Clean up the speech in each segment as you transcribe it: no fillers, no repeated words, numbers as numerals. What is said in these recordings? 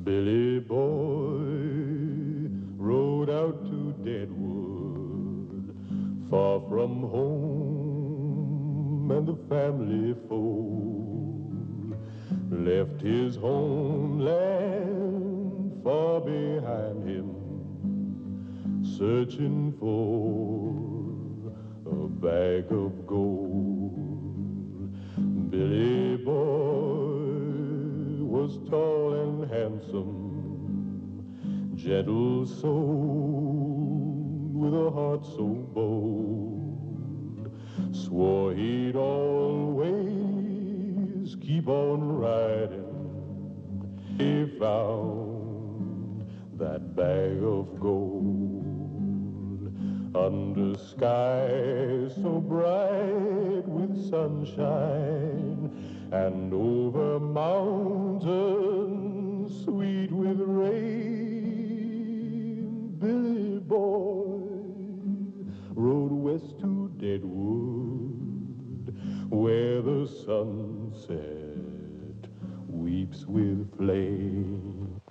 Billy Boy rode out to Deadwood, far from home and the family fold. Left his homeland far behind him, searching for a bag of gold. Billy Boy was tall and handsome, gentle soul with a heart so bold. Swore he'd always keep on riding. He found that bag of gold under skies so bright with sunshine, and over mountains sweet with rain. Billy Boy rode west to Deadwood, where the sunset weeps with flame.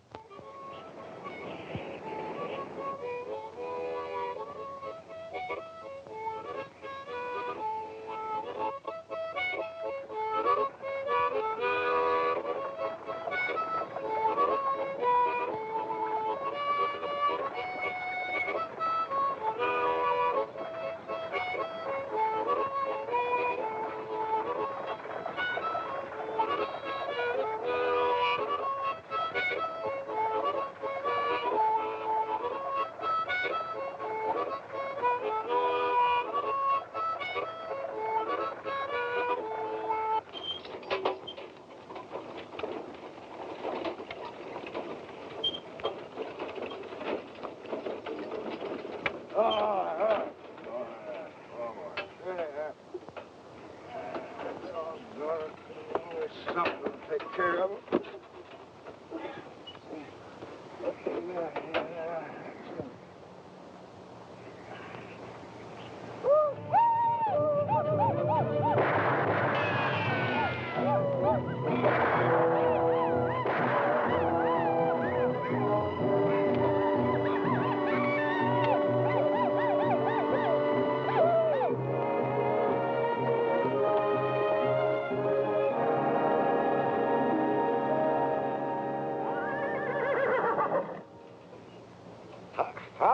Something to take care of it.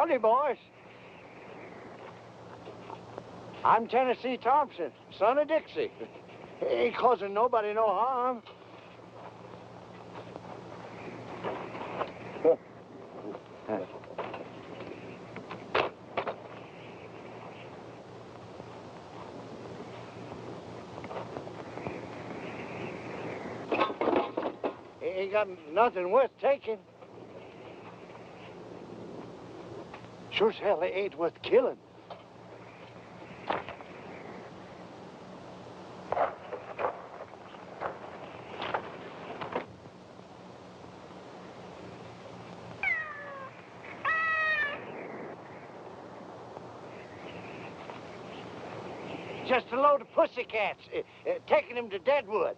Howdy, boys. I'm Tennessee Thompson, son of Dixie. Ain't causing nobody no harm. Ain't got nothing worth taking. Sure as hell they ain't worth killing. Just a load of pussycats, taking them to Deadwood.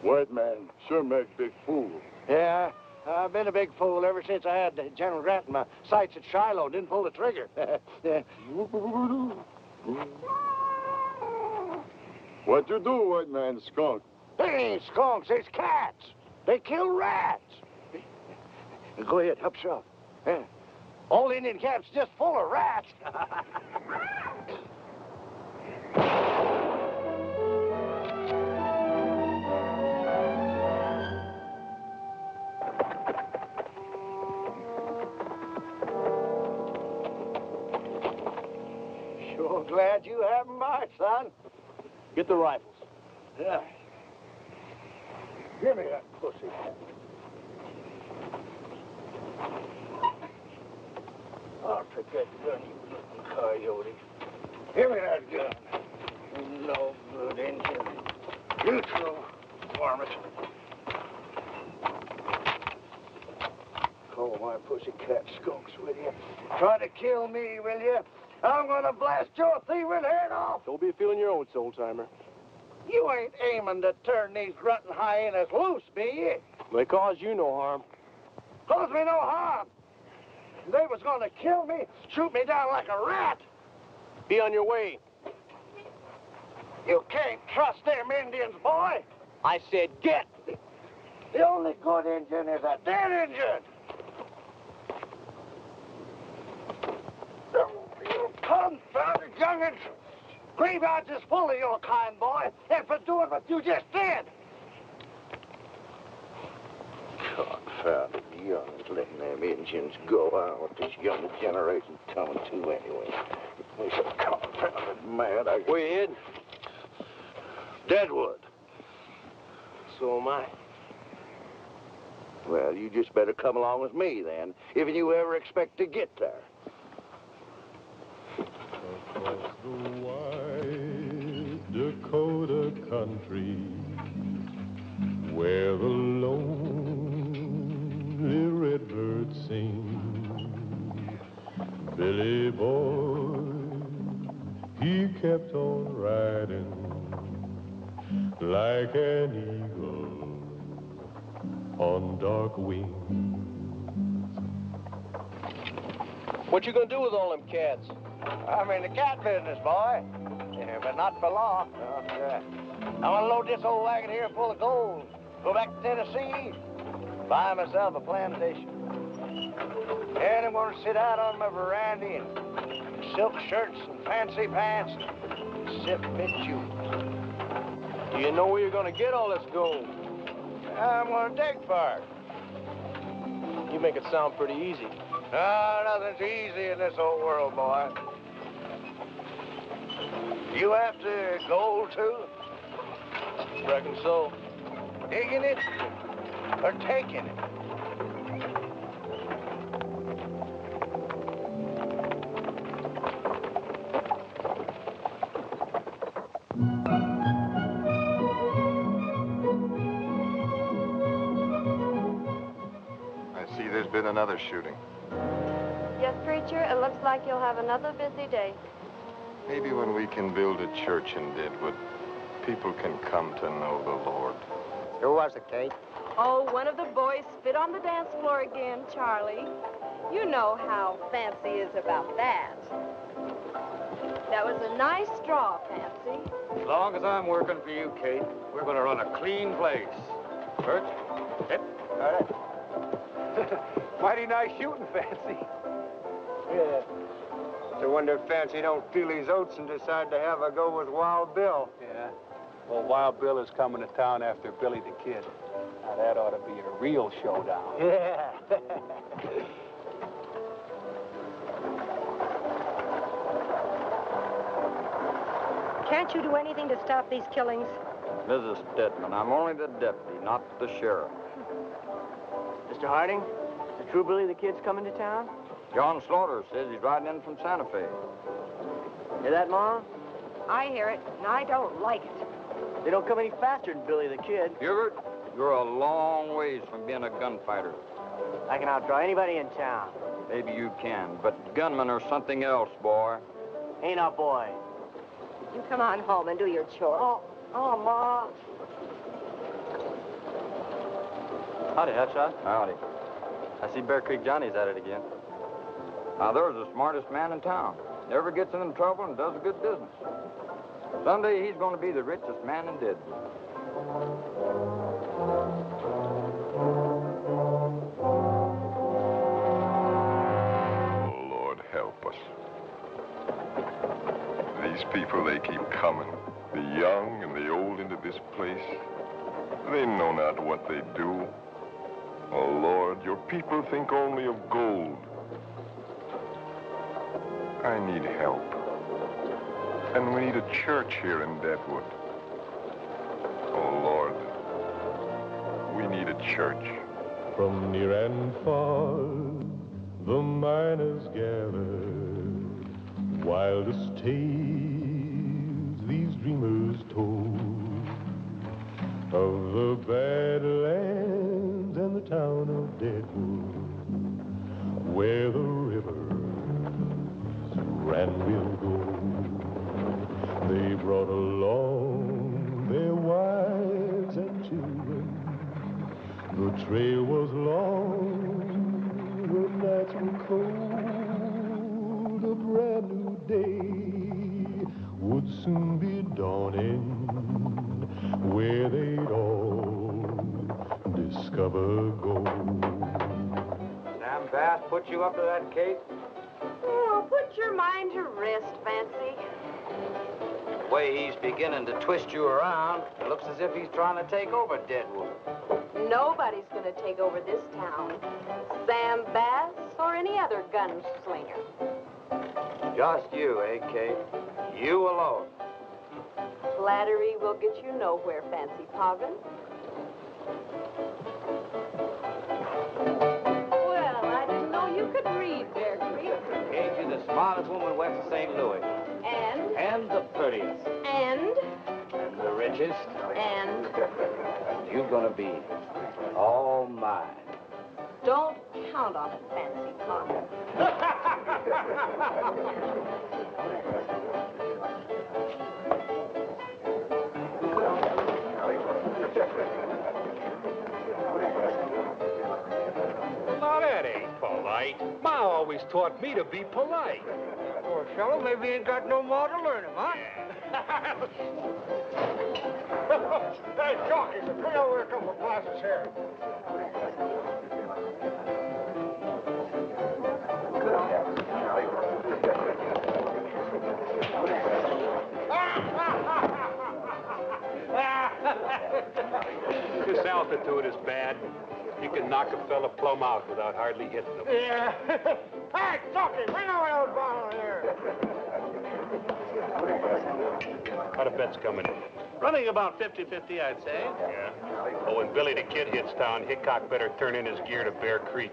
White man sure make big fool. Yeah, I've been a big fool ever since I had General Grant in my sights at Shiloh. Didn't pull the trigger. What you do, white man, skunk? They ain't skunks, it's cats. They kill rats. Go ahead, help yourself. Yeah. Old Indian camp's just full of rats. Sure glad you have my son. Get the rifles. Yeah. Give me that pussy. I'll take that gun, you little coyote. Give me that gun. No good engine. Neutral. Varmint. Call my pussycat skunks with you. Try to kill me, will you? I'm gonna blast your thieving head off. Don't be feeling your oats, old-timer. You ain't aiming to turn these grunting hyenas loose, be you? They cause you no harm. Cause me no harm. They was gonna kill me, shoot me down like a rat. Be on your way. You can't trust them Indians, boy. I said get. The only good Indian is a dead Indian. You confounded youngins. Graveyard's is full of your kind, boy, and for doing what you just did. Confounded youngins letting them Indians go out. This young generation coming to anyway. They're so confounded mad. Where you heading? Deadwood. So am I. Well, you just better come along with me, then, if you ever expect to get there. Across the wide Dakota country, where the lonely redbird sing, Billy boy, he kept on riding like an eagle on dark wings. What you gonna do with all them cats? I'm in the cat business, boy. Yeah, but not for long. I'm gonna load this old wagon here full of gold, go back to Tennessee, buy myself a plantation. And I'm gonna sit out on my veranda in silk shirts and fancy pants and sip mint-juice. Do you know where you're gonna get all this gold? I'm gonna dig for it. You make it sound pretty easy. Nothing's easy in this old world, boy. You after gold, too? Reckon so. Digging it or taking it? I see there's been another shooting. Yes, preacher, it looks like you'll have another busy day. Maybe when we can build a church in Deadwood. people can come to know the Lord. Who was it, Kate? Oh, one of the boys spit on the dance floor again, Charlie. You know how Fancy is about that. That was a nice draw, Fancy. As long as I'm working for you, Kate, we're going to run a clean place. Bert, hit. All right. Mighty nice shooting, Fancy. Yeah. It's a wonder if Fancy don't feel his oats and decide to have a go with Wild Bill. Yeah. Well, Wild Bill is coming to town after Billy the Kid. Now, that ought to be a real showdown. Yeah. Can't you do anything to stop these killings? Mrs. Stedman, I'm only the deputy, not the sheriff. Mr. Harding, the true Billy the Kid's coming to town? John Slaughter says he's riding in from Santa Fe. Hear that, Ma? I hear it, and I don't like it. They don't come any faster than Billy the Kid. Hubert, you're a long ways from being a gunfighter. I can outdraw anybody in town. Maybe you can, but gunmen are something else, boy. Ain't a boy. You come on home and do your chores. Oh, Ma. Howdy, Hutshot. Howdy. I see Bear Creek Johnny's at it again. Now, there's the smartest man in town. Never gets into trouble and does a good business. Someday he's going to be the richest man in Deadwood. Oh, Lord, help us. These people, they keep coming, the young and the old, into this place. They know not what they do. Oh, Lord, your people think only of gold. I need help. And we need a church here in Deadwood. Oh, Lord, we need a church. From near and far, the miners gather. Wildest tales these dreamers told of the Badlands and the town of Deadwood, where the rivers ran with gold. They brought along their wives and children. The trail was long, the nights were cold. A brand new day would soon be dawning, where they'd all discover gold. Sam Bass put you up to that, Kate? Oh, put your mind to rest, Fancy. The way he's beginning to twist you around, it looks as if he's trying to take over Deadwood. Nobody's going to take over this town. Sam Bass or any other gunslinger. Just you, eh, Kate? You alone. Flattery will get you nowhere, Fancy Poggin. Well, I didn't know you could read, Bear Creek. Kate, you're the smartest woman west of St. Louis. And the prettiest. And The richest. And You're gonna be all mine. don't count on it, Fancy Poggin. Now, that ain't polite. Ma always taught me to be polite. Poor fellow, maybe he ain't got no more to learn him, huh? Hey, Jockey, bring over a couple of glasses here. This altitude is bad. You can knock a fella plumb out without hardly hitting him. Yeah. Hey, Jockey, bring over those bottles here. How the bet's coming? Running about 50-50, I'd say. Yeah. Oh, when Billy the Kid hits town, Hickok better turn in his gear to Bear Creek.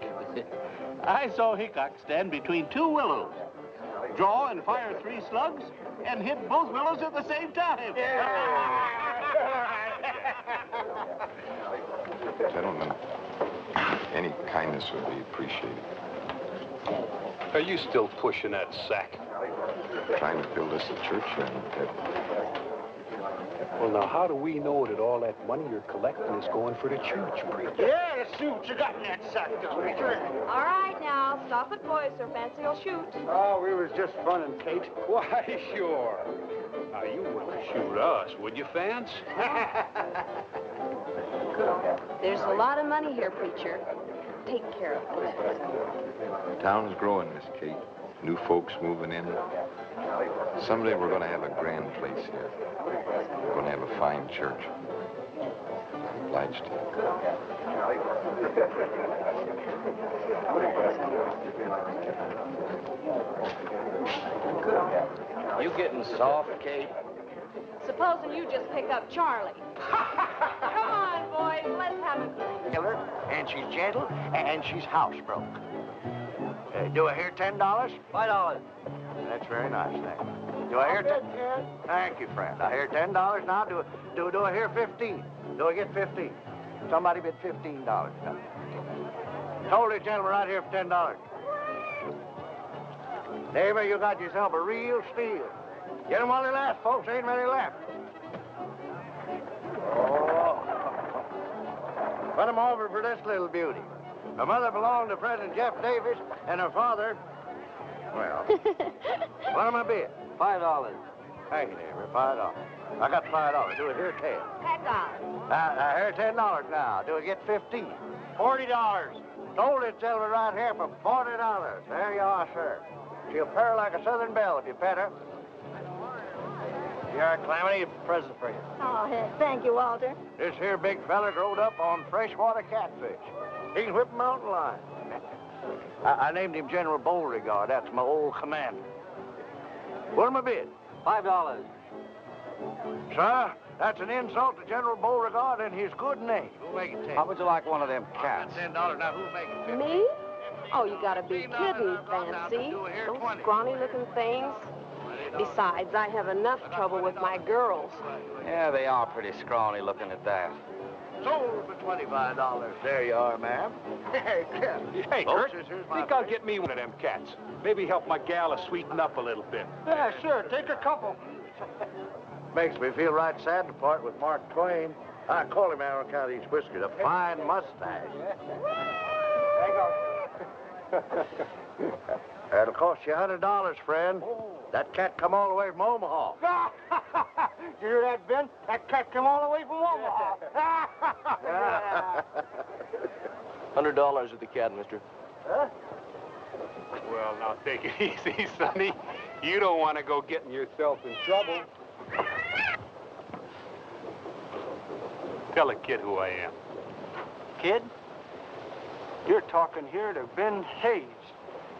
I saw Hickok stand between two willows, draw and fire 3 slugs, and hit both willows at the same time. Gentlemen, any kindness would be appreciated. Are you still pushing that sack? Trying to build us a church here in Deadwood. Well, now, how do we know that all that money you're collecting is going for the church, preacher? Yeah, let's see what you got in that sack, preacher. All right, now, stop it, boys, or Fancy will shoot. Oh, we was just funning, Kate. Why, sure. Now, you wouldn't shoot us, would you, Fance? There's a lot of money here, preacher. Take care of it. The town's growing, Miss Kate. New folks moving in. Someday we're going to have a grand place here. We're going to have a fine church. Obliged to you. You getting soft, Kate? Supposing you just pick up Charlie. Come on, boys, let's have a drink. Killer, and she's gentle, and she's housebroke. Do I hear $10? $5. That's very nice, thank you. Do I hear $10? Thank you, friend. I hear $10 now. Do I hear 15? Do I get 15? Somebody bid $15. Told you, gentleman, right here for $10. Neighbor, you got yourself a real steal. Get them while they last, folks. Ain't many left. Oh. Put them over for this little beauty. Her mother belonged to President Jeff Davis, and her father, well, what am I bid? $5. Thank you, neighbor, $5. I got $5. Do it here, 10. $10. I hear $10 now. Do I get 15? $40. Sold it, gentlemen, right here for $40. There you are, sir. She'll purr like a southern belle if you pet her. Here, Calamity, a present for you. Oh, thank you, Walter. This here big fella growed up on freshwater catfish. He can whip a mountain lion. I named him General Beauregard. That's my old commander. What'll my bid? $5. Sir, that's an insult to General Beauregard and his good name. Who'll make it 10? How would you like one of them cats? $10. Now, who'll make it 15? Me? Oh, you gotta be kidding, Fancy. Those scrawny-looking things. Besides, I have enough trouble with my girls. Yeah, they are pretty scrawny looking at that. Sold for $25. There you are, ma'am. Hey, Kurt, think I'll get me one of them cats. Maybe help my gal to sweeten up a little bit. Yeah, sure. Take a couple. Makes me feel right sad to part with Mark Twain. I call him on account of these whiskers. A fine mustache. That'll cost you $100, friend. That cat come all the way from Omaha. You hear that, Ben? That cat come all the way from Omaha. $100 with the cat, mister. Huh? Well, now, take it easy, Sonny. You don't want to go getting yourself in trouble. Tell a kid who I am. Kid, you're talking here to Ben Hayes,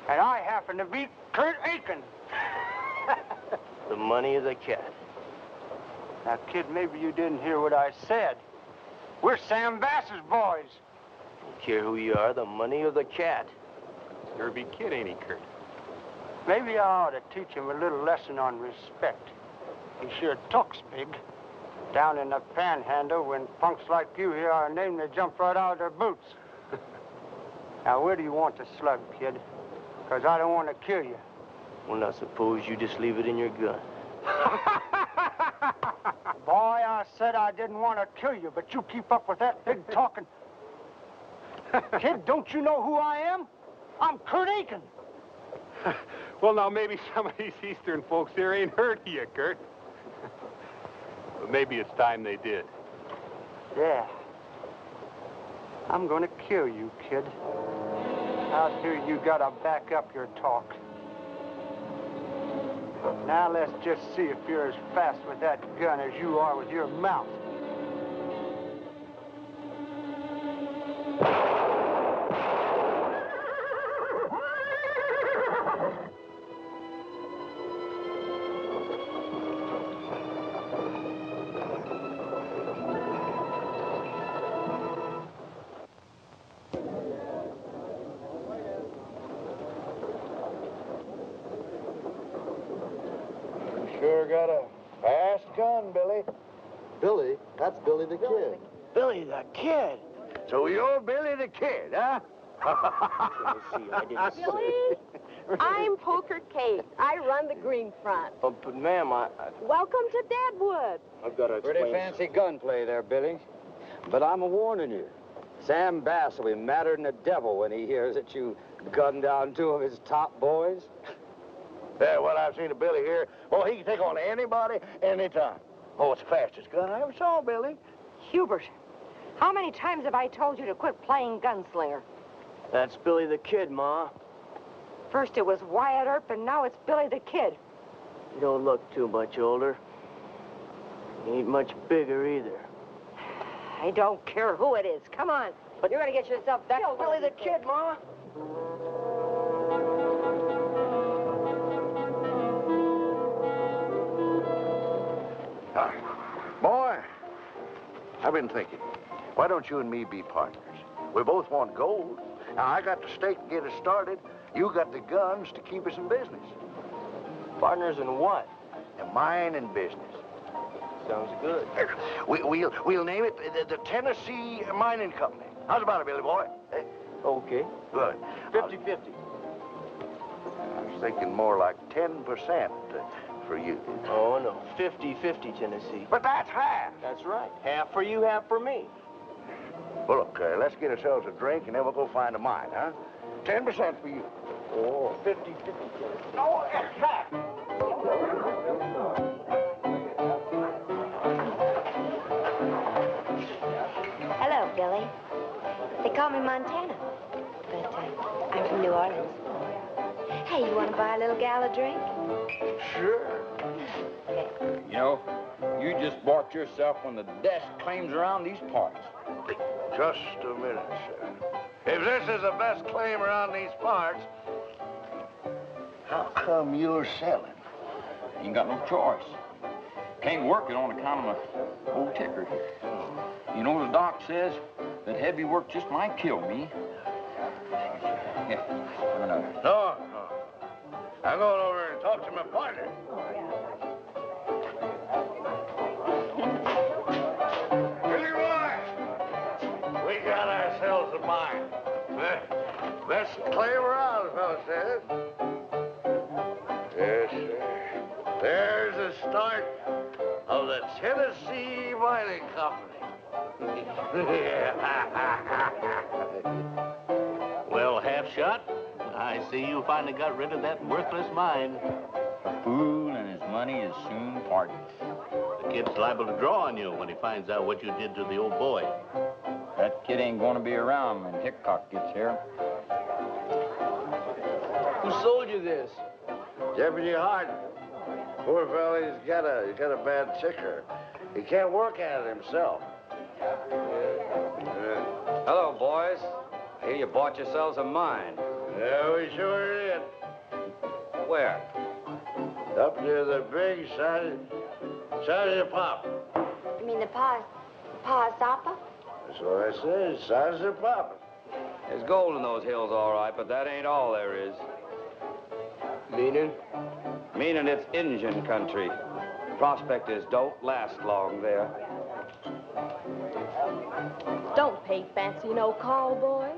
and I happen to be Kurt Aiken. The money of the cat. Now, kid, maybe you didn't hear what I said. We're Sam Bass's boys. Don't care who you are, the money of the cat. You're a big kid, ain't he, Kurt? Maybe I ought to teach him a little lesson on respect. He sure talks big. Down in the panhandle, when punks like you hear our name, they jump right out of their boots. Now, where do you want the slug, kid? Because I don't want to kill you. Well, I suppose you just leave it in your gun. Boy, I said I didn't want to kill you, but you keep up with that big talking. Kid, don't you know who I am? I'm Kurt Aiken. Well, now, maybe some of these Eastern folks here ain't heard of you, Kurt. But maybe it's time they did. Yeah. I'm going to kill you, kid. Out here, you got to back up your talk. Now, let's just see if you're as fast with that gun as you are with your mouth. Sure got a fast gun, Billy. Billy? That's Billy the Kid. Billy the Kid? So you're Billy the Kid, huh? Tennessee, I didn't say. Billy, I'm Poker Kate. I run the green front. Oh, but ma'am, Welcome to Deadwood. I've got to explain. Pretty fancy gunplay there, Billy. But I'm a-warning you. Sam Bass will be madder than the devil when he hears that you gunned down 2 of his top boys. Yeah, well, I've seen a Billy here. Oh, he can take on anybody, anytime. Oh, it's the fastest gun I ever saw, Billy. Hubert, how many times have I told you to quit playing gunslinger? That's Billy the Kid, Ma. First it was Wyatt Earp, and now it's Billy the Kid. You don't look too much older. You ain't much bigger either. I don't care who it is. Come on. But you're gonna get yourself back. That's Billy the Kid, Ma. Boy, I've been thinking, why don't you and me be partners? We both want gold. Now, I got the stake to get us started. You got the guns to keep us in business. Partners in what? In mining business. Sounds good. We'll name it the Tennessee Mining Company. How's about it, Billy boy? Eh? Okay. Good. 50-50. I was thinking more like 10% for you. Oh, no. 50-50, Tennessee. But that's half. That's right. Half for you, half for me. Well, look, let's get ourselves a drink, and then we'll go find a mine, huh? 10% for you. Oh, 50-50, Tennessee. Oh, it's half. Hello, Billy. They call me Montana, but I'm from New Orleans. Hey, you want to buy a little gal a drink? Sure. Okay. You know, you just bought yourself one of the best claims around these parts. Just a minute, sir. If this is the best claim around these parts, how come you're selling? Ain't got no choice. Can't work it on account of my old ticker. You know, the doc says that heavy work just might kill me. Here, have another. No. I'm going over and talk to my partner. Billy boy, we got ourselves a mine. Best claim around, fellow says. Yes, sir. There's the start of the Tennessee Mining Company. Well, half shot, I see you finally got rid of that worthless mine. A fool and his money is soon parted. The kid's liable to draw on you when he finds out what you did to the old boy. That kid ain't gonna be around when Hickok gets here. Who sold you this? Deputy Harden. Poor fellow, he's got a bad ticker. He can't work at it himself. Hello, boys. I hear you bought yourselves a mine. Yeah, we sure did. Where? Up near the big Sergeant Pop. You mean the Sapa? That's what I said, Sergeant Pop. There's gold in those hills, all right, but that ain't all there is. Meaning? Meaning it's Indian country. Prospectors don't last long there. Don't pay fancy, no call, boys.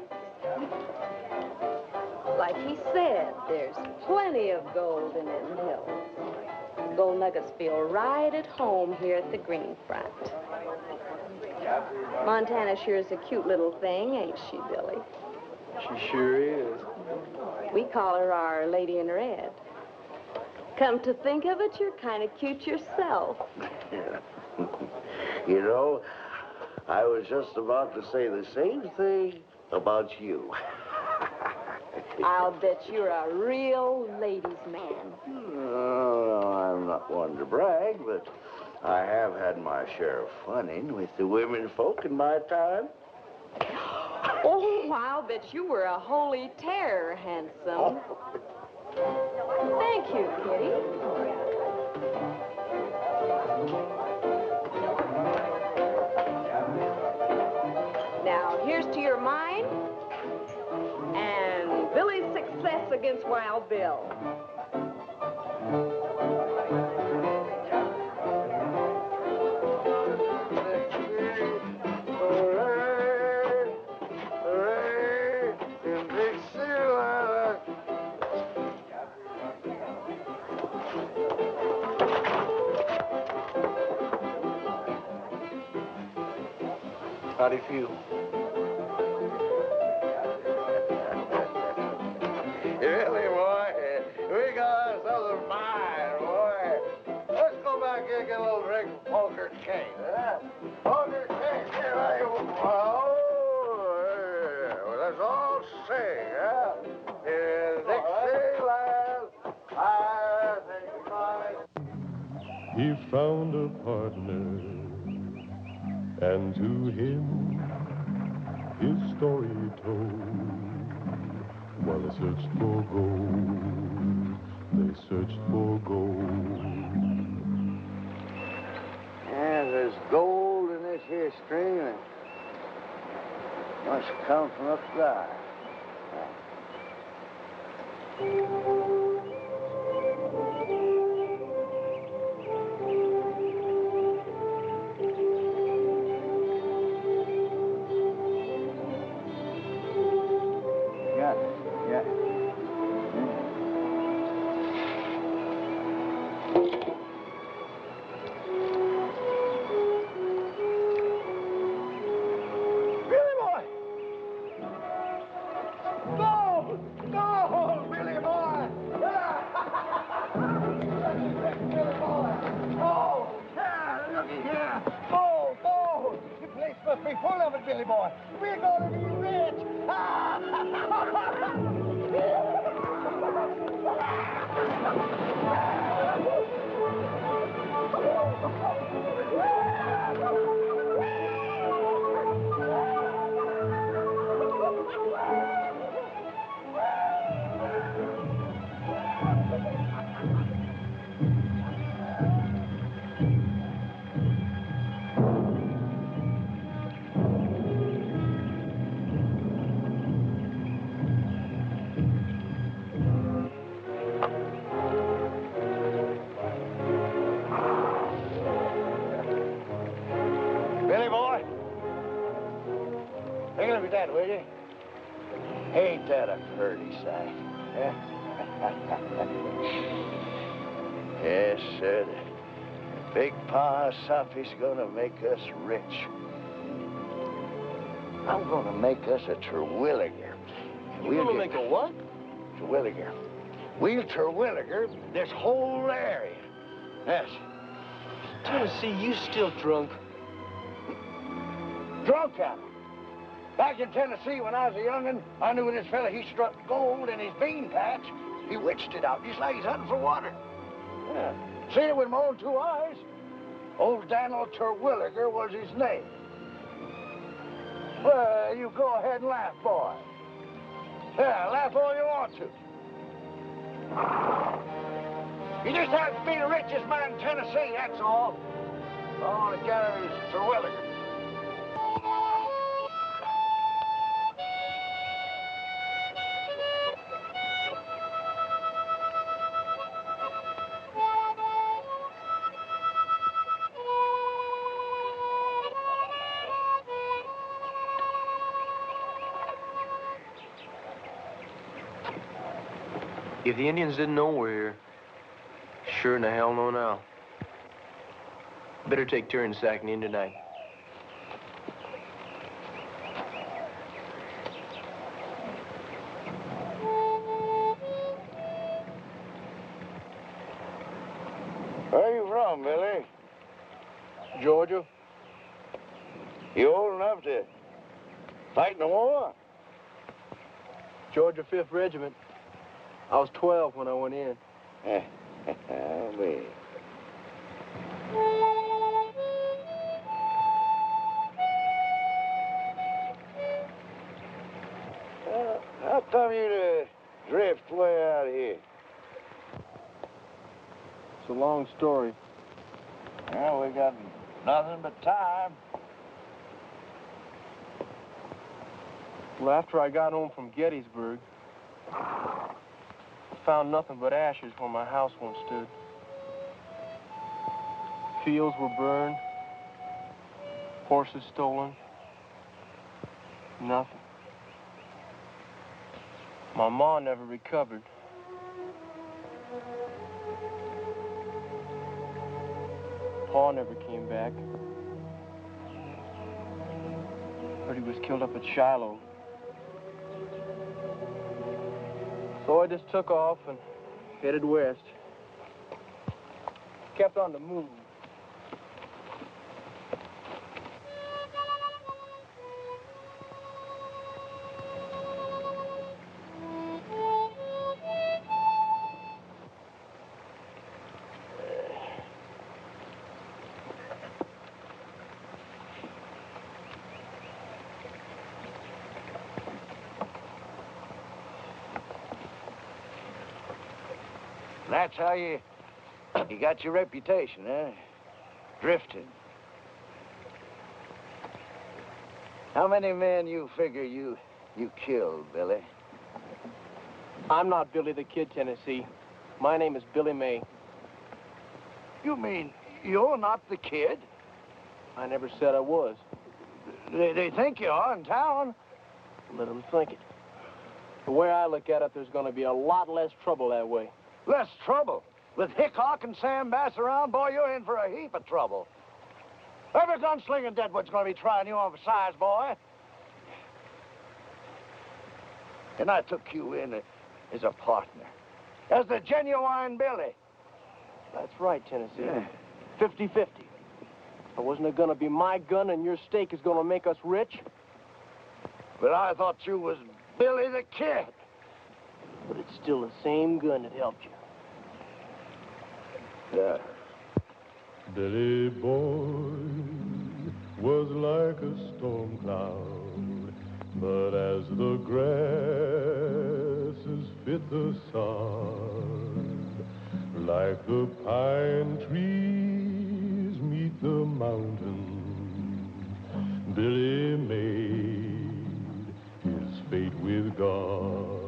Like he said, there's plenty of gold in them hills. Gold nuggets feel right at home here at the green front. Montana sure is a cute little thing, ain't she, Billy? She sure is. We call her our lady in red. Come to think of it, you're kind of cute yourself. You know, I was just about to say the same thing about you. I'll bet you're a real ladies' man. Oh, I'm not one to brag, but I have had my share of funning with the women folk in my time. Oh, I'll bet you were a holy terror, handsome. Thank you, Kitty. Now, here's to your mind and Billy's success against Wild Bill. How do you feel? Really, boy, we got something fine, boy. Let's go back here and get a little drink of poker king, huh? Poker king, here I go. Oh, yeah. Well, let's all sing, huh? In Dixieland, I think mine. He found a partner, and to him his story told. While they searched for gold, they searched for gold. Yeah, there's gold in this here stream, and must come from up there. Yeah. Billy boy! Gold! Gold! Billy boy! Billy boy! Oh! Yeah, looky here! Gold! Gold! The place must be full of it, Billy boy! We're gonna be rich! Billy boy, take a look at that, will you? Ain't that a pretty sight? Yeah? Yes, sir. The big Pa Sophie's gonna make us rich. I'm gonna make us a Terwilliger. You're gonna make a what? Terwilliger. We'll Terwilliger this whole area. Yes. Tennessee, you still drunk? Drunk at him. Back in Tennessee when I was a young'un, I knew this fella, he struck gold in his bean patch. He witched it out just like he's hunting for water. Yeah. Seen it with my own 2 eyes. Old Daniel Terwilliger was his name. Well, you go ahead and laugh, boy. Yeah, laugh all you want to. You just have to be the richest man in Tennessee, that's all. On account of his Terwilliger. If the Indians didn't know we're here, sure in the hell know now. Better take turns sacking in tonight. Where you from, Billy? Georgia? You old enough to fight in the war? Georgia 5th Regiment. I was 12 when I went in. Oh, me. How come you to drift way out of here? It's a long story. Well, we got nothing but time. Well, after I got home from Gettysburg, I found nothing but ashes where my house once stood. Fields were burned, horses stolen, nothing. My ma never recovered. Pa never came back. Heard he was killed up at Shiloh. So I just took off and headed west. Kept on the move. That's how you got your reputation, eh? Drifting. How many men you figure you killed, Billy? I'm not Billy the Kid, Tennessee. My name is Billy May. You mean you're not the kid? I never said I was. They think you are in town. Let them think it. The way I look at it, there's going to be a lot less trouble that way. Less trouble? With Hickok and Sam Bass around, boy, you're in for a heap of trouble. Every gunslinger in Deadwood's going to be trying you on for size, boy. And I took you in as a partner, as the genuine Billy. That's right, Tennessee. 50-50. Wasn't it going to be my gun and your stake is going to make us rich? But I thought you was Billy the Kid. But it's still the same gun that helped you. Yeah. Billy Boy was like a storm cloud, but as the grasses fit the sod, like the pine trees meet the mountains, Billy made his fate with God.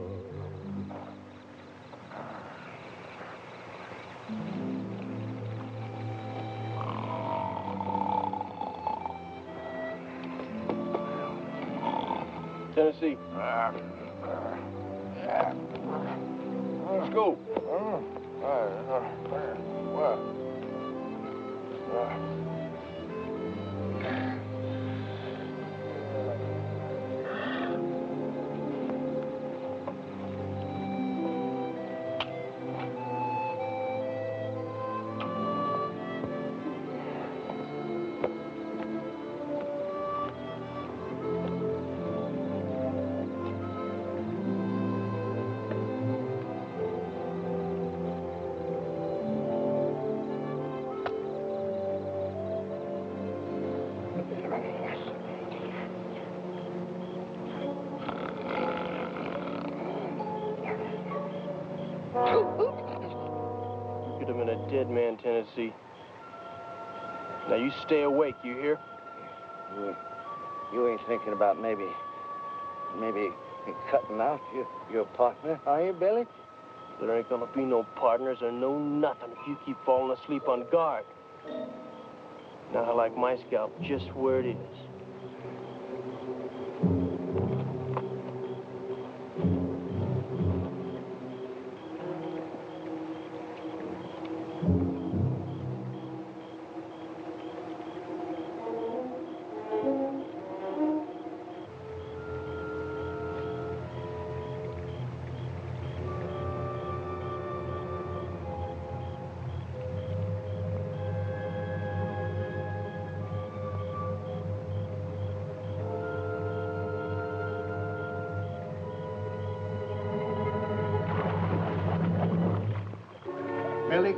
Tennessee. Let's go. Could have been a dead man, Tennessee. Now you stay awake, you hear? You ain't thinking about maybe cutting out your partner, are you, Billy? There ain't gonna be no partners or no nothing if you keep falling asleep on guard. Now I like my scalp just where it is. Billy?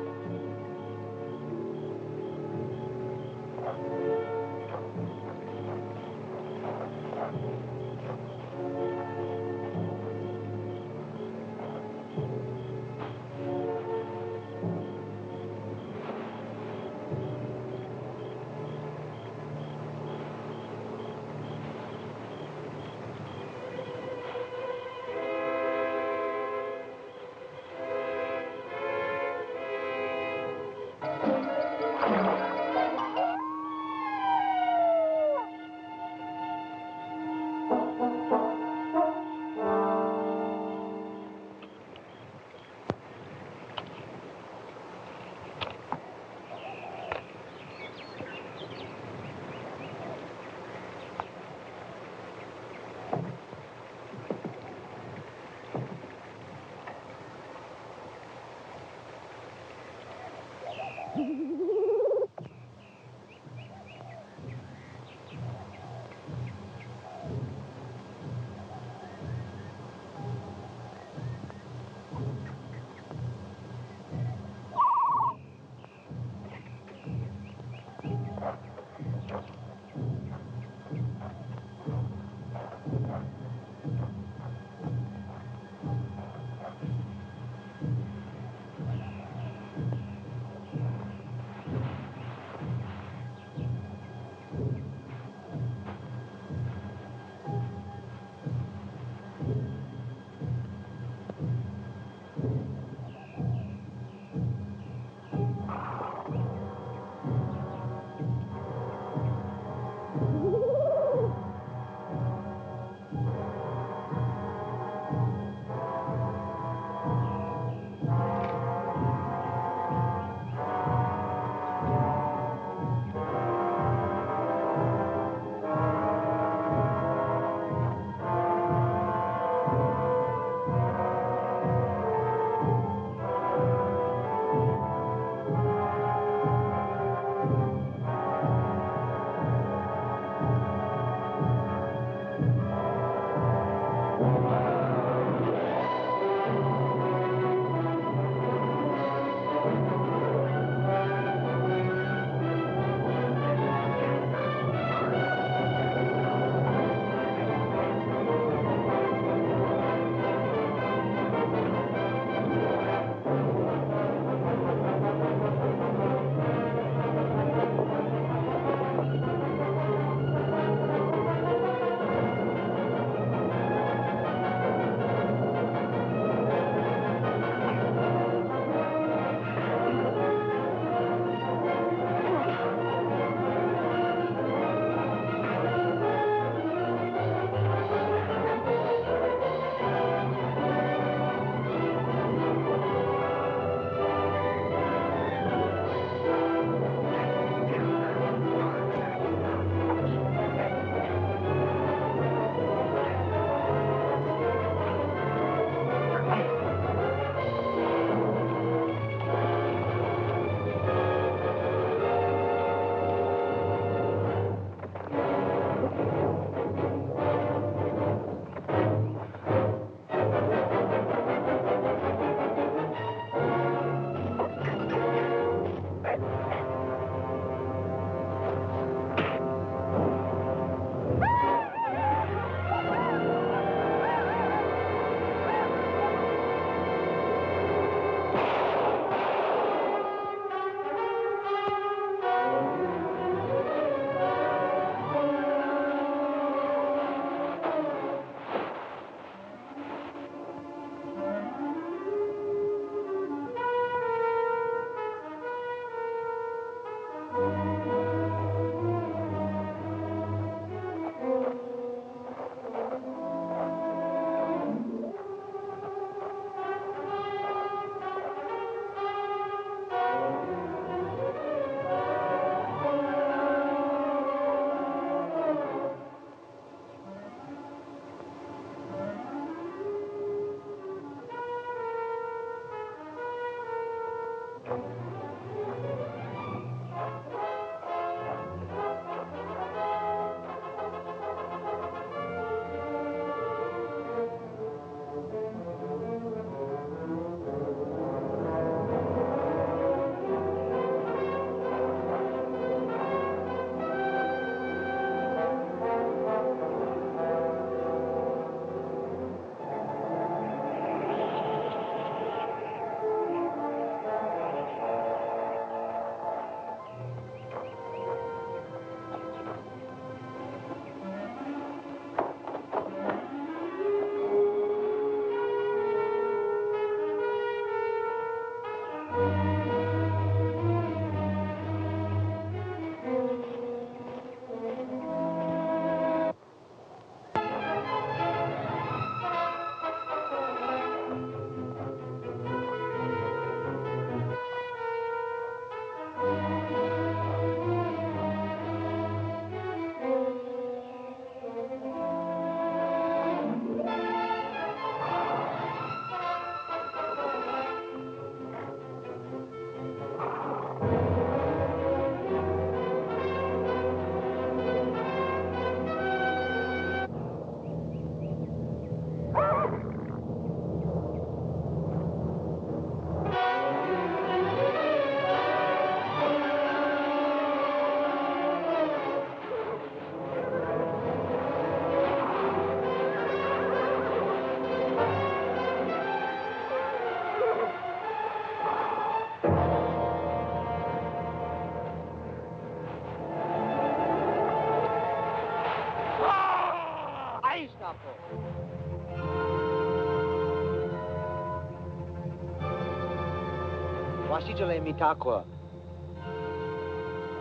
Washijole mitakwa.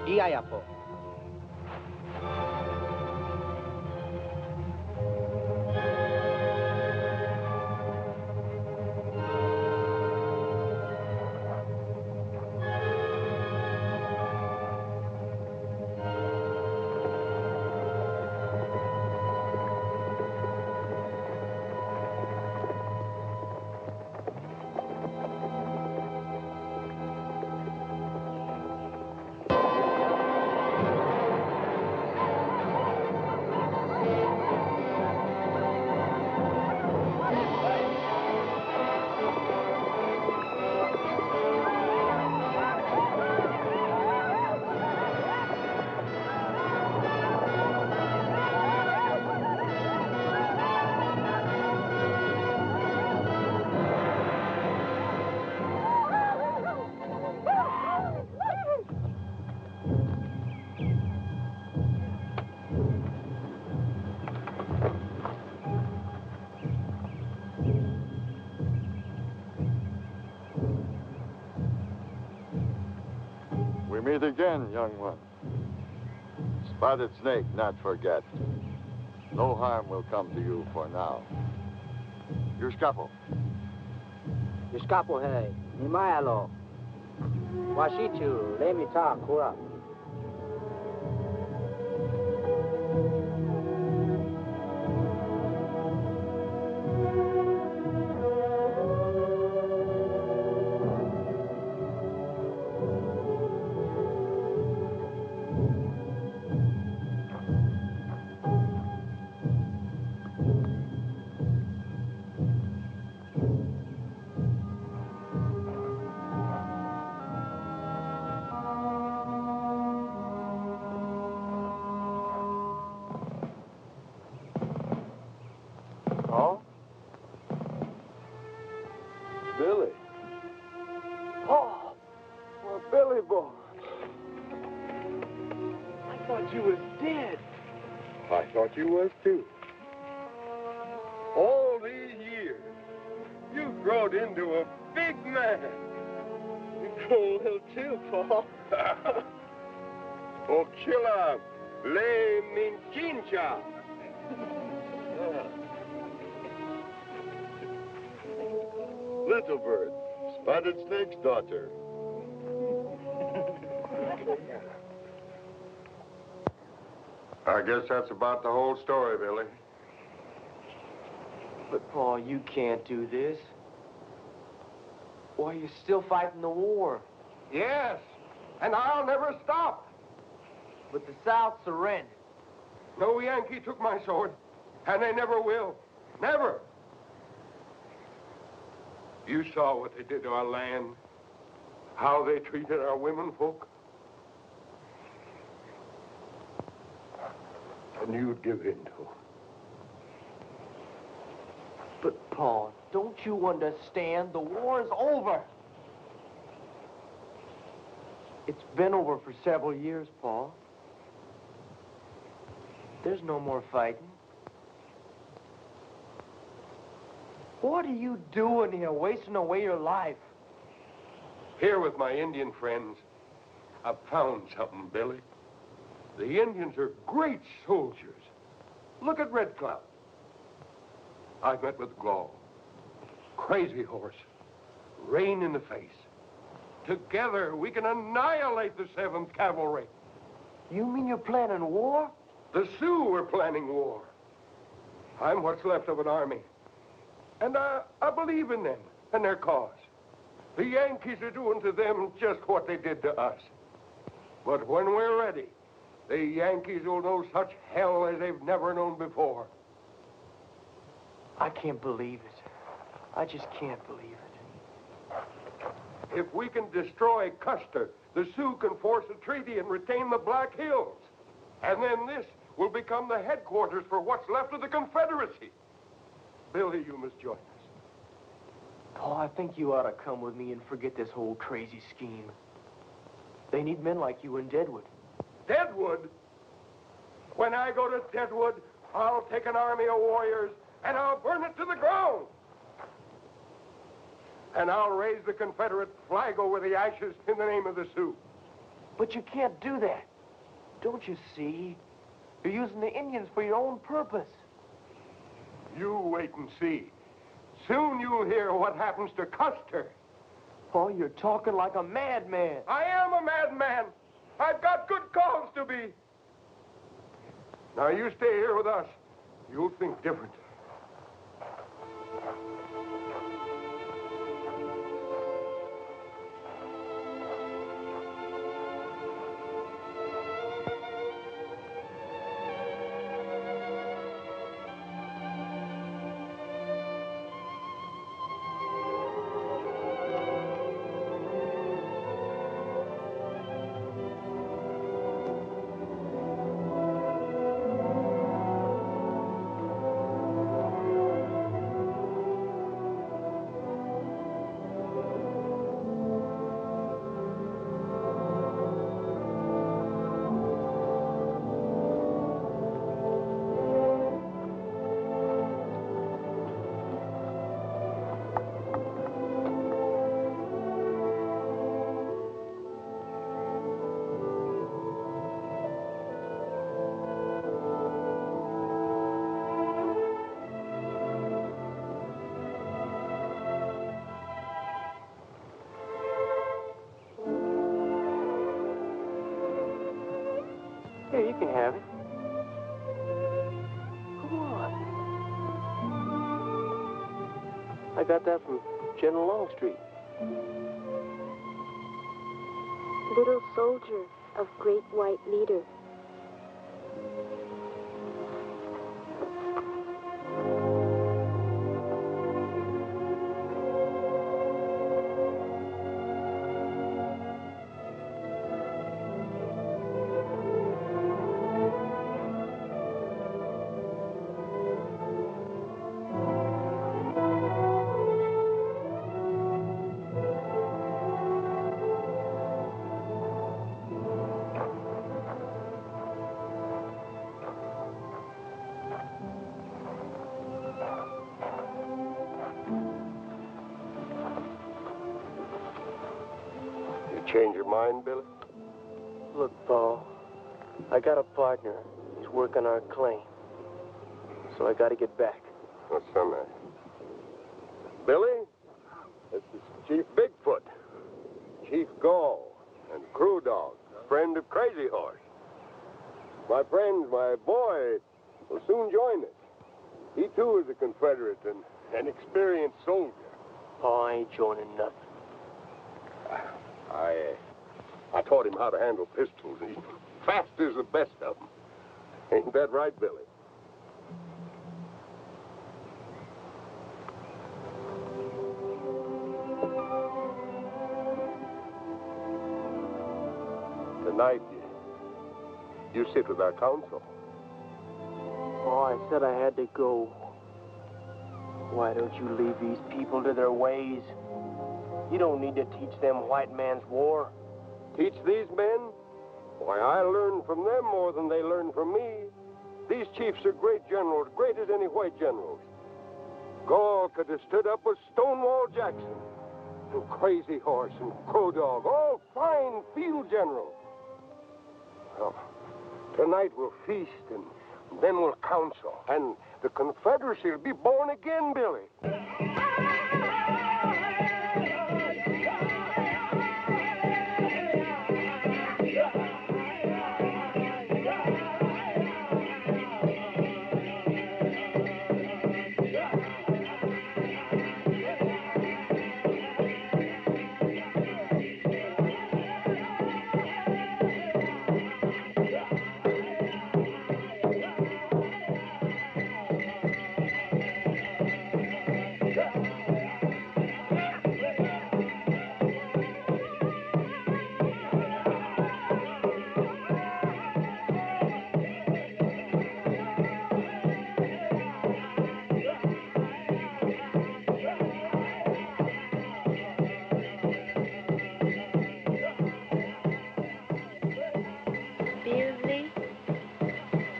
Iayapo. We meet again, young one. Spotted snake, not forget. No harm will come to you for now. Your scapo. Your scapo, hey. Nimayalo. Washichu, let me talk, kura. Oh? Billy. Oh, well, Billy boy. I thought you was dead. I thought you was too. All these years, you've grown into a big man. You grown a little too, Paul. Oh, chilla, le minchincha. Little Bird, Spotted Snake's daughter. I guess that's about the whole story, Billy. But, Paul, you can't do this. Why, you're still fighting the war. Yes, and I'll never stop. But the South surrendered. No Yankee took my sword, and they never will. Never. You saw what they did to our land, how they treated our women folk. And you'd give in to them. But, Paul, don't you understand? The war is over. It's been over for several years, Paul. There's no more fighting. What are you doing here, wasting away your life? Here with my Indian friends, I've found something, Billy. The Indians are great soldiers. Look at Red Cloud. I met with Gall. Crazy horse. Rain in the face. Together, we can annihilate the 7th Cavalry. You mean you're planning war? The Sioux are planning war. I'm what's left of an army. And I believe in them and their cause. The Yankees are doing to them just what they did to us. But when we're ready, the Yankees will know such hell as they've never known before. I can't believe it. I just can't believe it. If we can destroy Custer, the Sioux can force a treaty and retain the Black Hills. And then this will become the headquarters for what's left of the Confederacy. Billy, you must join us. Paul, I think you ought to come with me and forget this whole crazy scheme. They need men like you in Deadwood. Deadwood? When I go to Deadwood, I'll take an army of warriors and I'll burn it to the ground. And I'll raise the Confederate flag over the ashes in the name of the Sioux. But you can't do that. Don't you see? You're using the Indians for your own purpose. You wait and see. Soon you'll hear what happens to Custer. Oh, you're talking like a madman. I am a madman. I've got good cause to be. Now, you stay here with us. You'll think different. Here, you can have it. Come on. I got that from General Longstreet. Little soldier of great white leader. Change your mind, Billy? Look, Paul, I got a partner. He's working our claim. So I got to get back. What's so nice? Billy, this is Chief Bigfoot, Chief Gall, and Crew Dog, friend of Crazy Horse. My friend, my boy, will soon join us. He, too, is a Confederate and an experienced soldier. Oh, I ain't joining nothing. I taught him how to handle pistols. He's fast as the best of them. Ain't that right, Billy? Tonight, you sit with our council. Oh, I said I had to go. Why don't you leave these people to their ways? You don't need to teach them white man's war. Teach these men? Why, I learn from them more than they learn from me. These chiefs are great generals, great as any white generals. Gall could have stood up with Stonewall Jackson, and Crazy Horse and Crow Dog, all fine field generals. Well, tonight we'll feast, and then we'll council, and the Confederacy will be born again, Billy.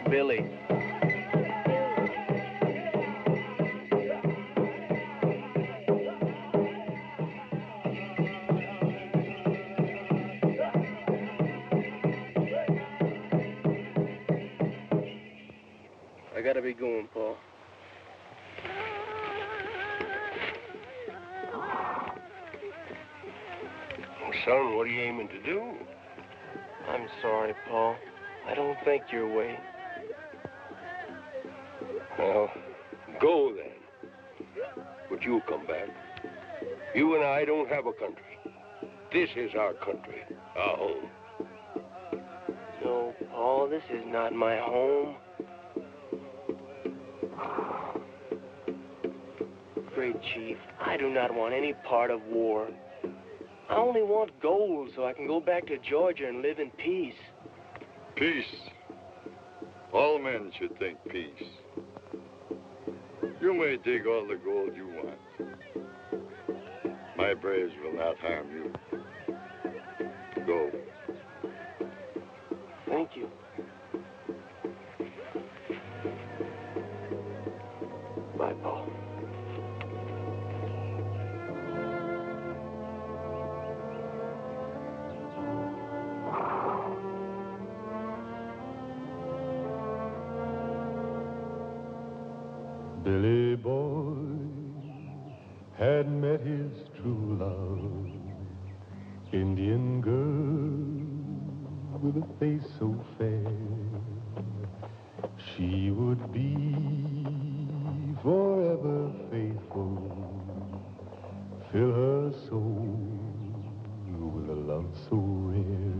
Billy. gotta be going, Paul. Well, son, what are you aiming to do? I'm sorry, Paul. I don't think your way. Well, go then. But you'll come back. You and I don't have a country. This is our country, our home. No, Paul, this is not my home. Great Chief, I do not want any part of war. I only want gold so I can go back to Georgia and live in peace. Peace. All men should think peace. You may dig all the gold you want. My braves will not harm you. Go. Thank you. Bye, Paul. Billy Boy had met his true love, Indian girl with a face so fair. She would be forever faithful, fill her soul with a love so rare.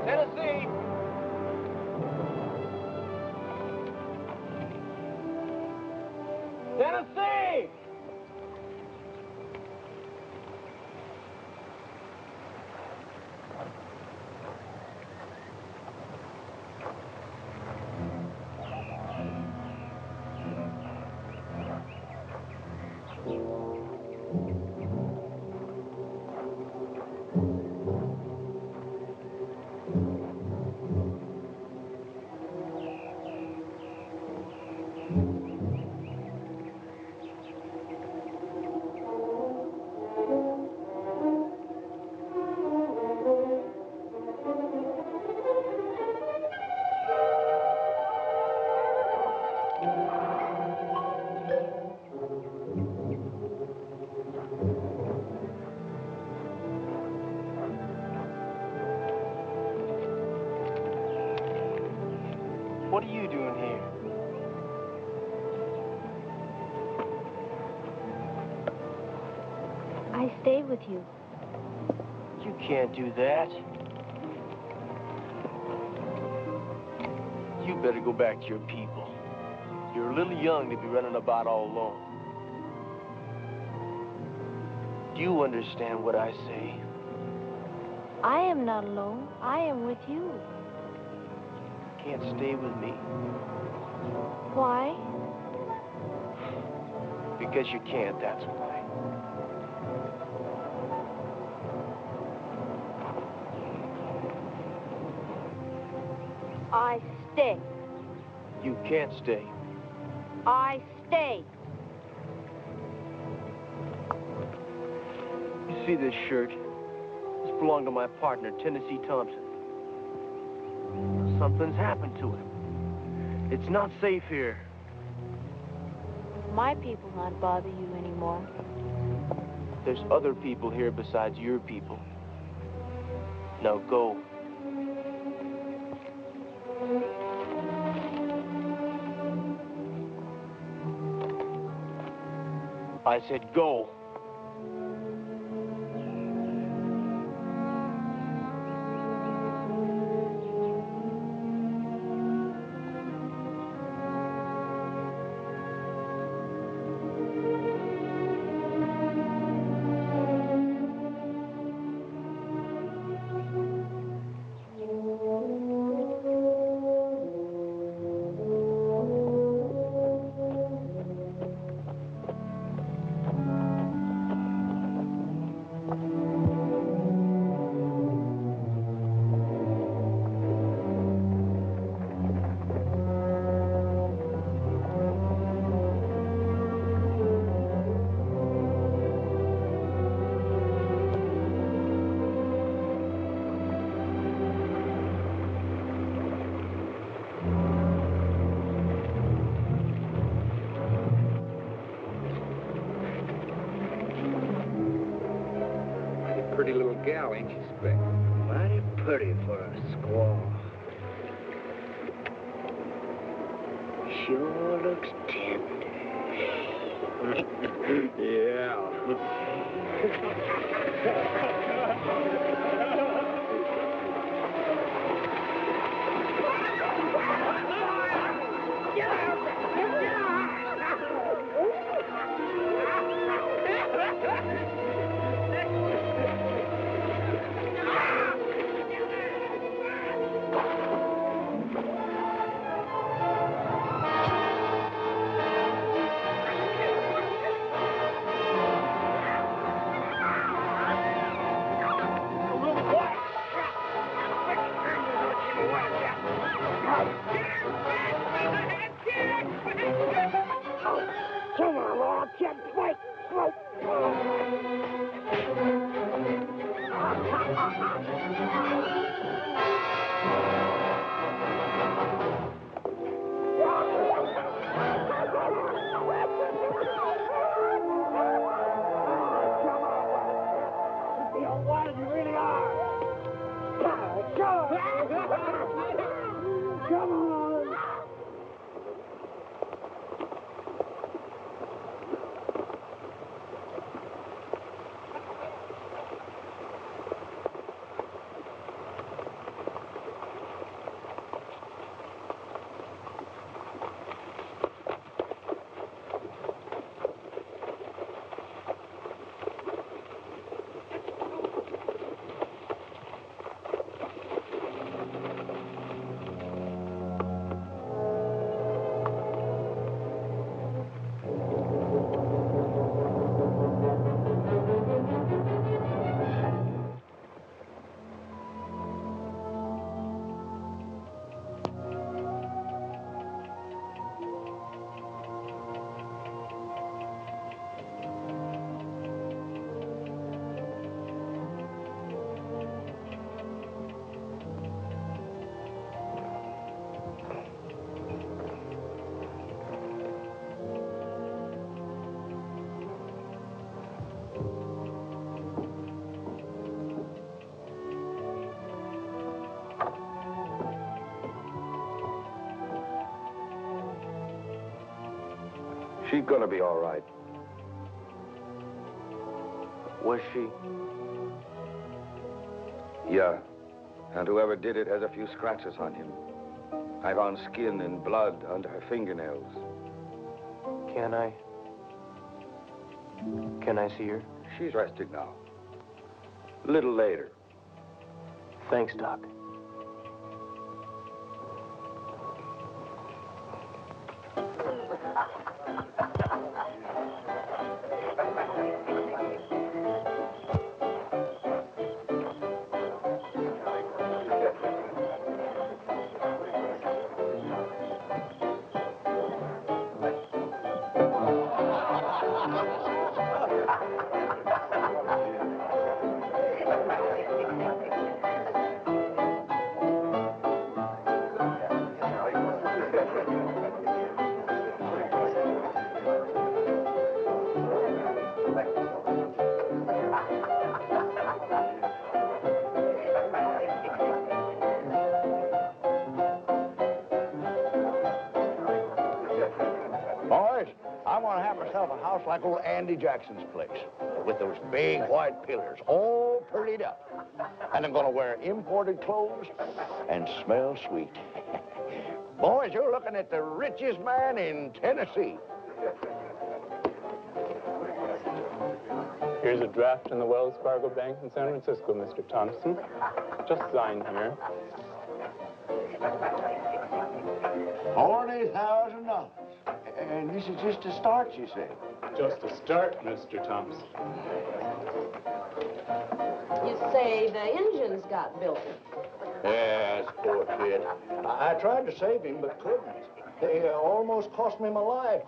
Tennessee! Tennessee! What are you doing here? I stay with you. You can't do that. You better go back to your people. You're a little young to be running about all alone. Do you understand what I say? I am not alone. I am with you. You can't stay with me. Why? Because you can't, that's why. I stay. You can't stay. I stay. You see this shirt? This belonged to my partner, Tennessee Thompson. Something's happened to him. It's not safe here. My people not bother you anymore. There's other people here besides your people. Now go. I said go. pretty little gal, ain't she, Spec? Mighty pretty for a squaw. Sure looks tender. Yeah. Come on, Lord, kid, fight, fight. You really are. Come on. She's gonna be all right. Was she? Yeah. And whoever did it has a few scratches on him. I found skin and blood under her fingernails. Can I see her? She's resting now. A little later. Thanks, Doc. Boys, I want to have myself a house like old Andy Jackson's place, with those big white pillars, all prettied up. And I'm going to wear imported clothes and smell sweet. Boys, you're looking at the richest man in Tennessee. Here's a draft in the Wells Fargo Bank in San Francisco, Mr. Thompson. Just sign here. $40,000. And this is just a start, you say? Just a start, Mr. Thompson. You say the engine's got Billy. Yes, poor kid. I tried to save him, but couldn't. They almost cost me my life.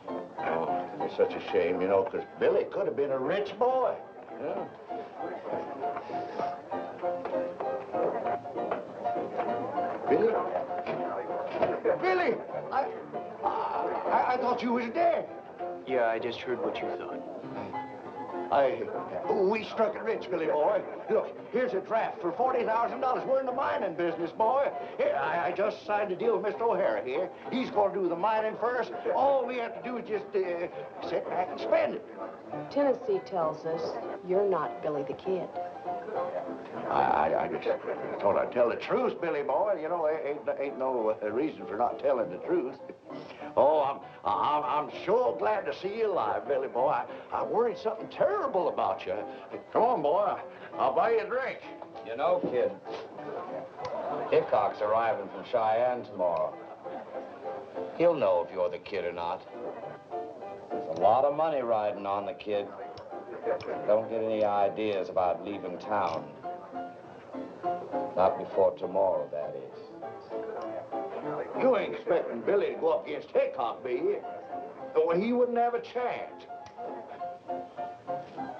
Oh, it's such a shame, you know, because Billy could have been a rich boy. Yeah. Billy? Billy! I thought you was dead. Yeah, I just heard what you thought. We struck it rich, Billy boy. Look, here's a draft for $40,000. We're in the mining business, boy. Here, I just signed a deal with Mr. O'Hara here. He's going to do the mining first. All we have to do is just sit back and spend it. Tennessee tells us you're not Billy the Kid. I just thought I'd tell the truth, Billy boy. You know, ain't no reason for not telling the truth. Oh, I'm sure glad to see you alive, Billy boy. I worried something terrible about you. Come on, boy. I'll buy you a drink. You know, kid, Hickok's arriving from Cheyenne tomorrow. He'll know if you're the kid or not. There's a lot of money riding on the kid. Don't get any ideas about leaving town. Not before tomorrow, that is. You ain't expecting Billy to go up against Hickok, be you? Well, he wouldn't have a chance.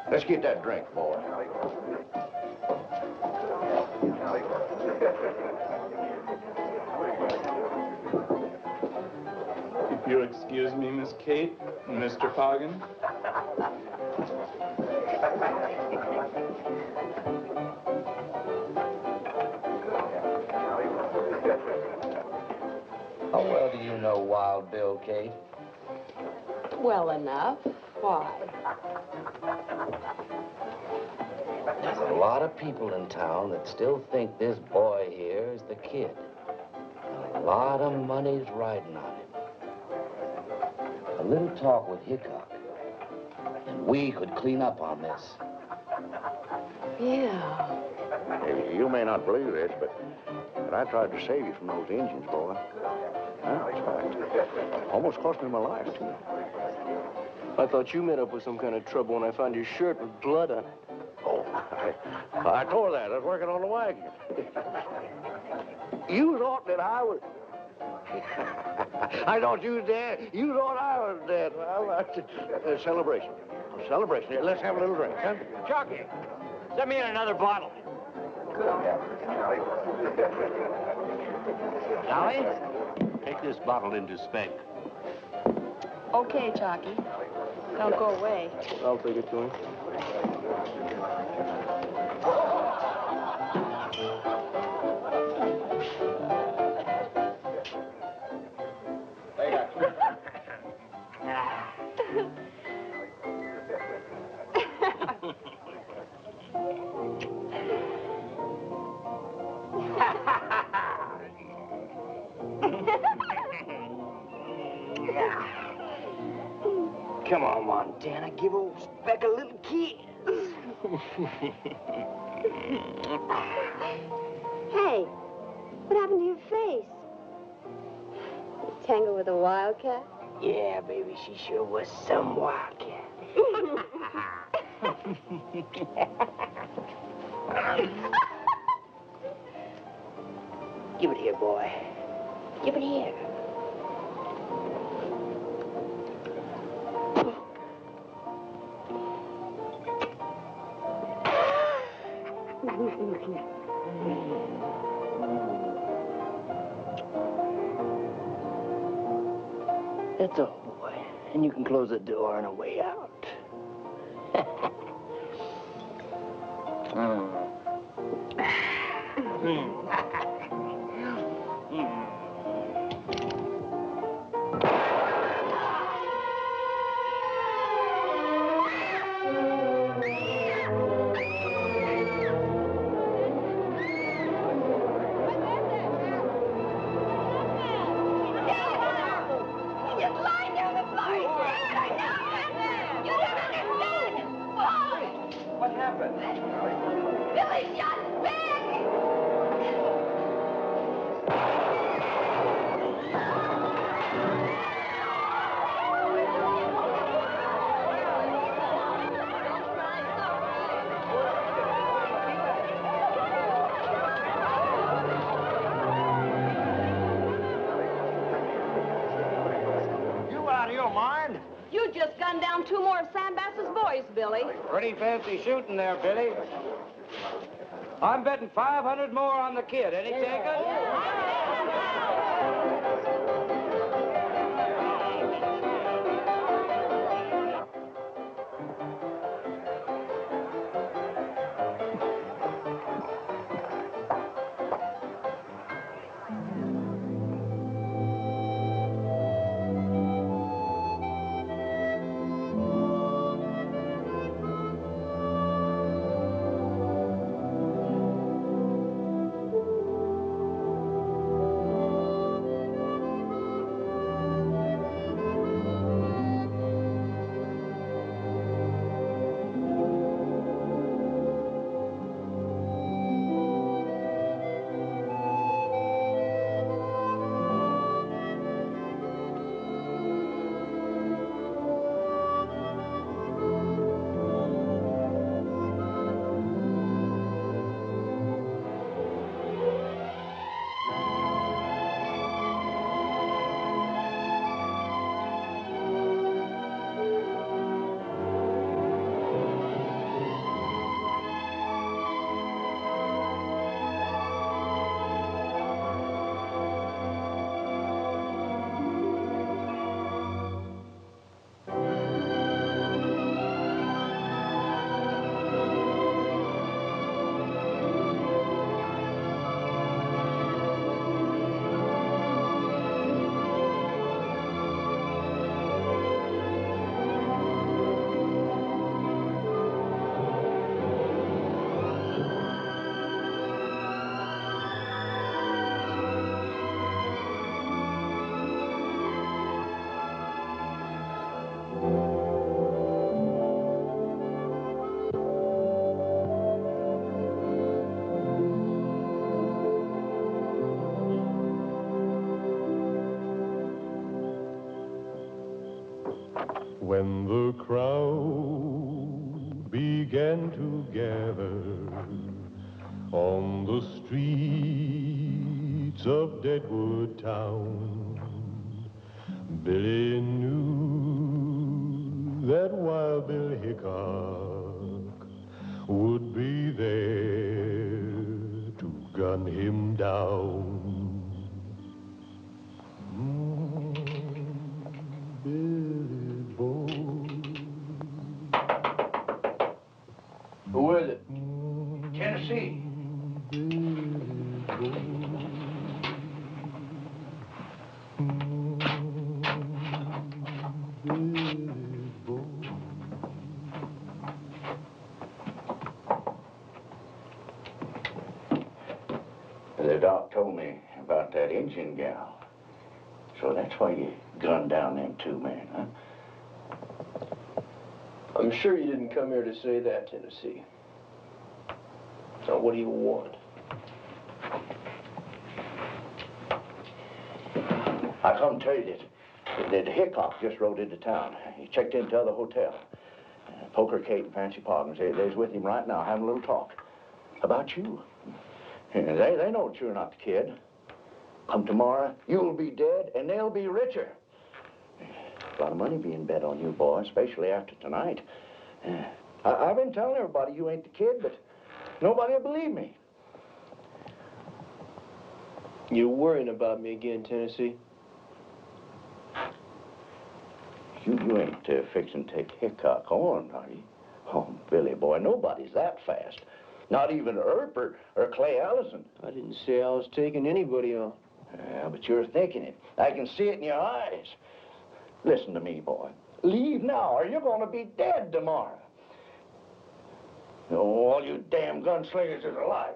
Let's get that drink, boy. If you'll excuse me, Miss Kate, and Mr. Poggin. How well do you know Wild Bill, Kate? Well enough. Why? There's a lot of people in town that still think this boy here is the kid. And a lot of money's riding on him. A little talk with Hickok, and we could clean up on this. Yeah. You may not believe this, but I tried to save you from those Indians, boy. That's right. Almost cost me my life, too. I thought you met up with some kind of trouble when I found your shirt with blood on it. Oh, I tore that. I was working on the wagon. You thought that I was... I thought you was dead. You thought I was dead. Well, celebration. Celebration. Here, let's have a little drink, huh? Jockey, set me in another bottle. Dolly? Take this bottle into Spank. Okay, Chalky. Don't go away. I'll take it to him. Come on, Montana, give old Speck a little kiss. Hey, what happened to your face? Tangled with a wildcat? Yeah, baby, she sure was some wildcat. Give it here, boy. Give it here. That's all, boy. And you can close the door on the way out. What happened? Billy shot Speck! You out of your mind? You just gunned down 2 more of Sam Bass's boys, Billy. Pretty fancy shooting there, Billy. I'm betting 500 more on the kid. Any takers? When the crowd began to gather on the streets of Deadwood town, Billy knew that Wild Bill Hickok would be there to gun him down. Billy boy. Who is it? Tennessee. The doc told me about that Indian gal. So that's why you gunned down them two men, huh? I'm sure you didn't come here to say that, Tennessee. So what do you want? I come tell you that Hickok just rode into town. He checked into the hotel. Poker Kate and Fancy Poggins, they's with him right now having a little talk about you. They know that you're not the kid. Come tomorrow, you'll be dead, and they'll be richer. A lot of money being bet on you, boy, especially after tonight. I've been telling everybody you ain't the kid, but nobody will believe me. You're worrying about me again, Tennessee. You ain't fixing to take Hickok on, are you? Oh, Billy, boy, nobody's that fast. Not even Earp or Clay Allison. I didn't say I was taking anybody on. Yeah, but you're thinking it. I can see it in your eyes. Listen to me, boy. Leave now, or you're going to be dead tomorrow. All you damn gunslingers is alive.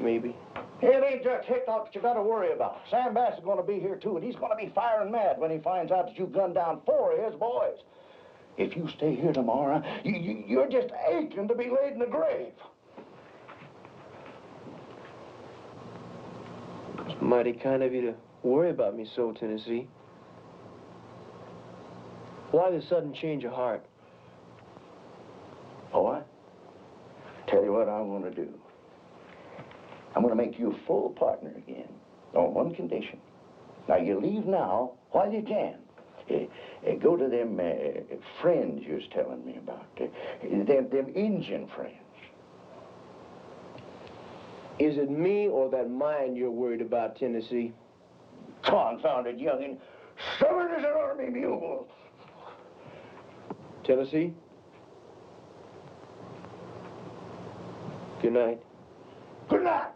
Maybe. It ain't just Hickok that you got to worry about. Sam Bass is going to be here, too, and he's going to be firing mad when he finds out that you gunned down 4 of his boys. If you stay here tomorrow, you're just aching to be laid in the grave. It's mighty kind of you to worry about me so, Tennessee. Why the sudden change of heart? Boy, tell you what I'm going to do. I'm going to make you a full partner again, on one condition. Now, you leave now while you can. Go to them friends you was telling me about, them Indian friends. Is it me or that mind you're worried about, Tennessee? Confounded youngin', stubborn as an army mule. Tennessee? Good night. Good night.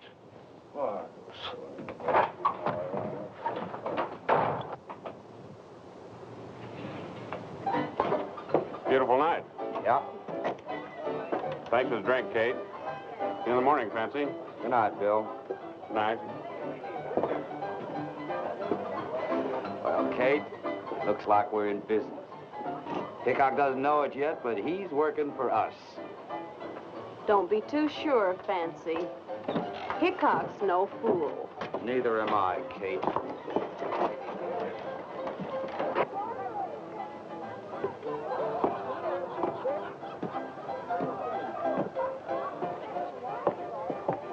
Beautiful night. Yeah. Thanks for the drink, Kate. See you in the morning, Fancy. Good night, Bill. Good night. Well, Kate, looks like we're in business. Hickok doesn't know it yet, but he's working for us. Don't be too sure, Fancy. Hickok's no fool. Neither am I, Kate.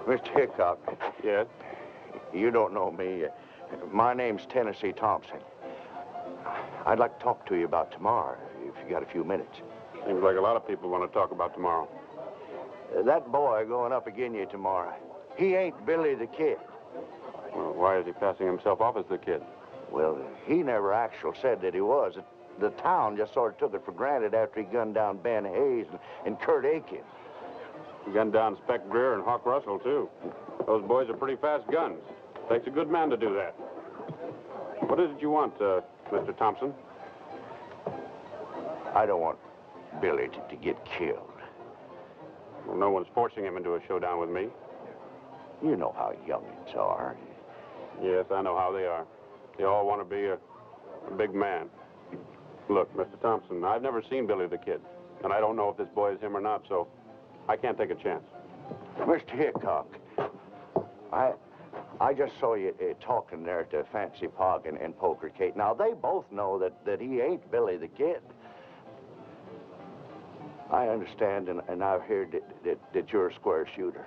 Mr. Hickok. Yes? You don't know me. My name's Tennessee Thompson. I'd like to talk to you about tomorrow, if you got a few minutes. Seems like a lot of people want to talk about tomorrow. That boy going up again you tomorrow, he ain't Billy the Kid. Well, why is he passing himself off as the kid? Well, he never actually said that he was. The town just sort of took it for granted after he gunned down Ben Hayes and Kurt Aiken. He gunned down Spec Greer and Hawk Russell, too. Those boys are pretty fast guns. Takes a good man to do that. What is it you want, Mr. Thompson? I don't want Billy to get killed. Well, no one's forcing him into a showdown with me. You know how youngins are. Yes, I know how they are. They all want to be a big man. Look, Mr. Thompson, I've never seen Billy the Kid, and I don't know if this boy is him or not, so I can't take a chance. Mr. Hickok, I just saw you talking there to Fancy Pog and Poker Kate. Now, they both know that he ain't Billy the Kid. I understand, and I've heard that you're a square shooter.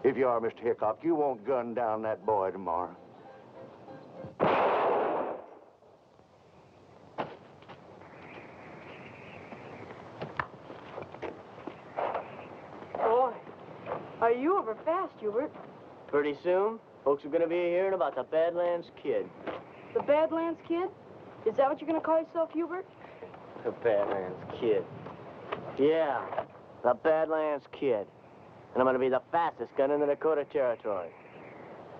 If you are, Mr. Hickok, you won't gun down that boy tomorrow. Boy, are you over fast, Hubert? Pretty soon, folks are going to be hearing about the Badlands Kid. The Badlands Kid? Is that what you're going to call yourself, Hubert? The Badlands Kid. Yeah, the Badlands Kid. And I'm going to be the fastest gun in the Dakota Territory.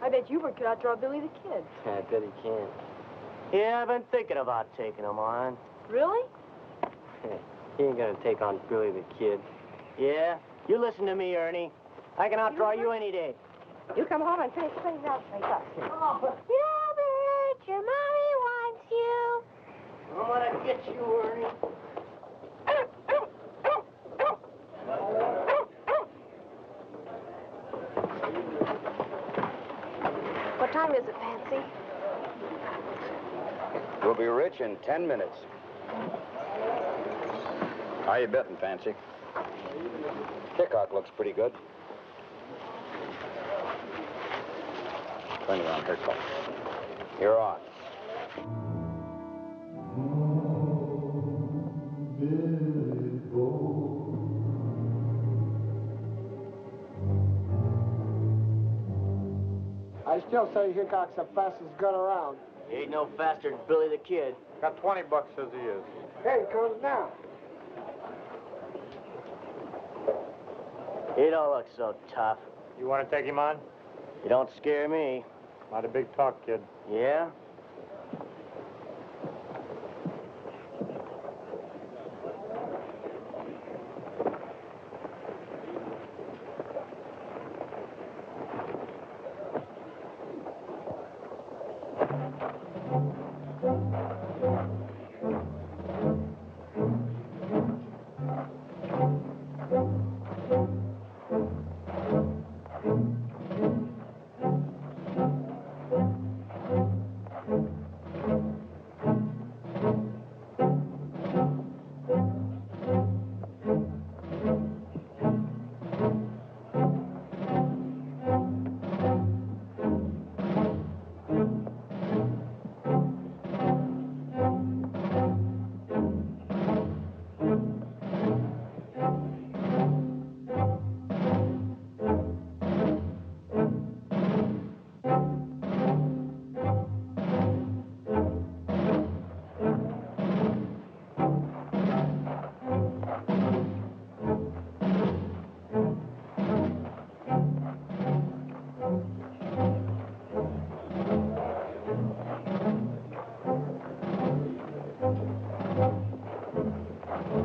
I bet Hubert could outdraw Billy the Kid. I bet he can. Yeah, I've been thinking about taking him on. Really? He ain't going to take on Billy the Kid. Yeah? You listen to me, Ernie. I can outdraw you any day. You come home and finish things out like that. Hubert, your mommy wants you. I'm gonna get you, Ernie. What time is it, Fancy? We'll be rich in 10 minutes. How you betting, Fancy? Hickok looks pretty good. Turn around, Hickok. You're on. I still say Hickok's the fastest gun around. He ain't no faster than Billy the Kid. Got 20 bucks, says he is. Hey, he comes now. He don't look so tough. You want to take him on? You don't scare me. Not a big talk, kid. Yeah?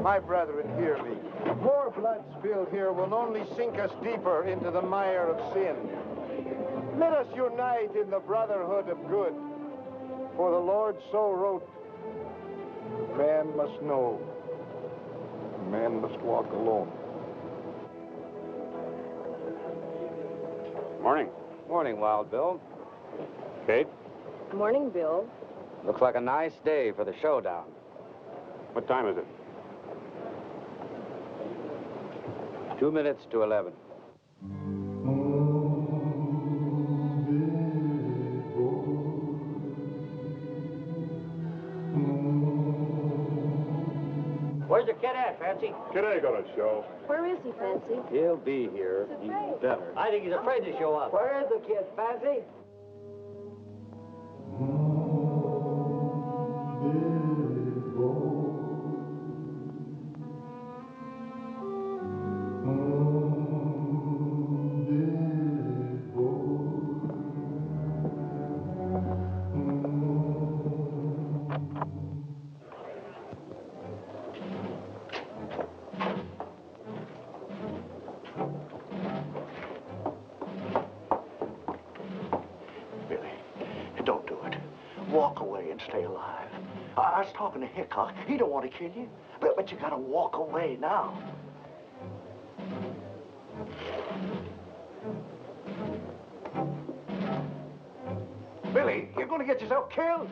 My brethren, hear me. More blood spilled here will only sink us deeper into the mire of sin. Let us unite in the brotherhood of good. For the Lord so wrote, man must know, man must walk alone. Morning. Morning, Wild Bill. Kate? Morning, Bill. Looks like a nice day for the showdown. What time is it? 2 minutes to 11. Where's the kid at, Fancy? Kid ain't gonna show. Where is he, Fancy? He'll be here. He better. I think he's afraid to show up. Where is the kid, Fancy? Don't do it. Walk away and stay alive. I was talking to Hickok. He don't want to kill you. But you gotta walk away now. You're going to get yourself killed.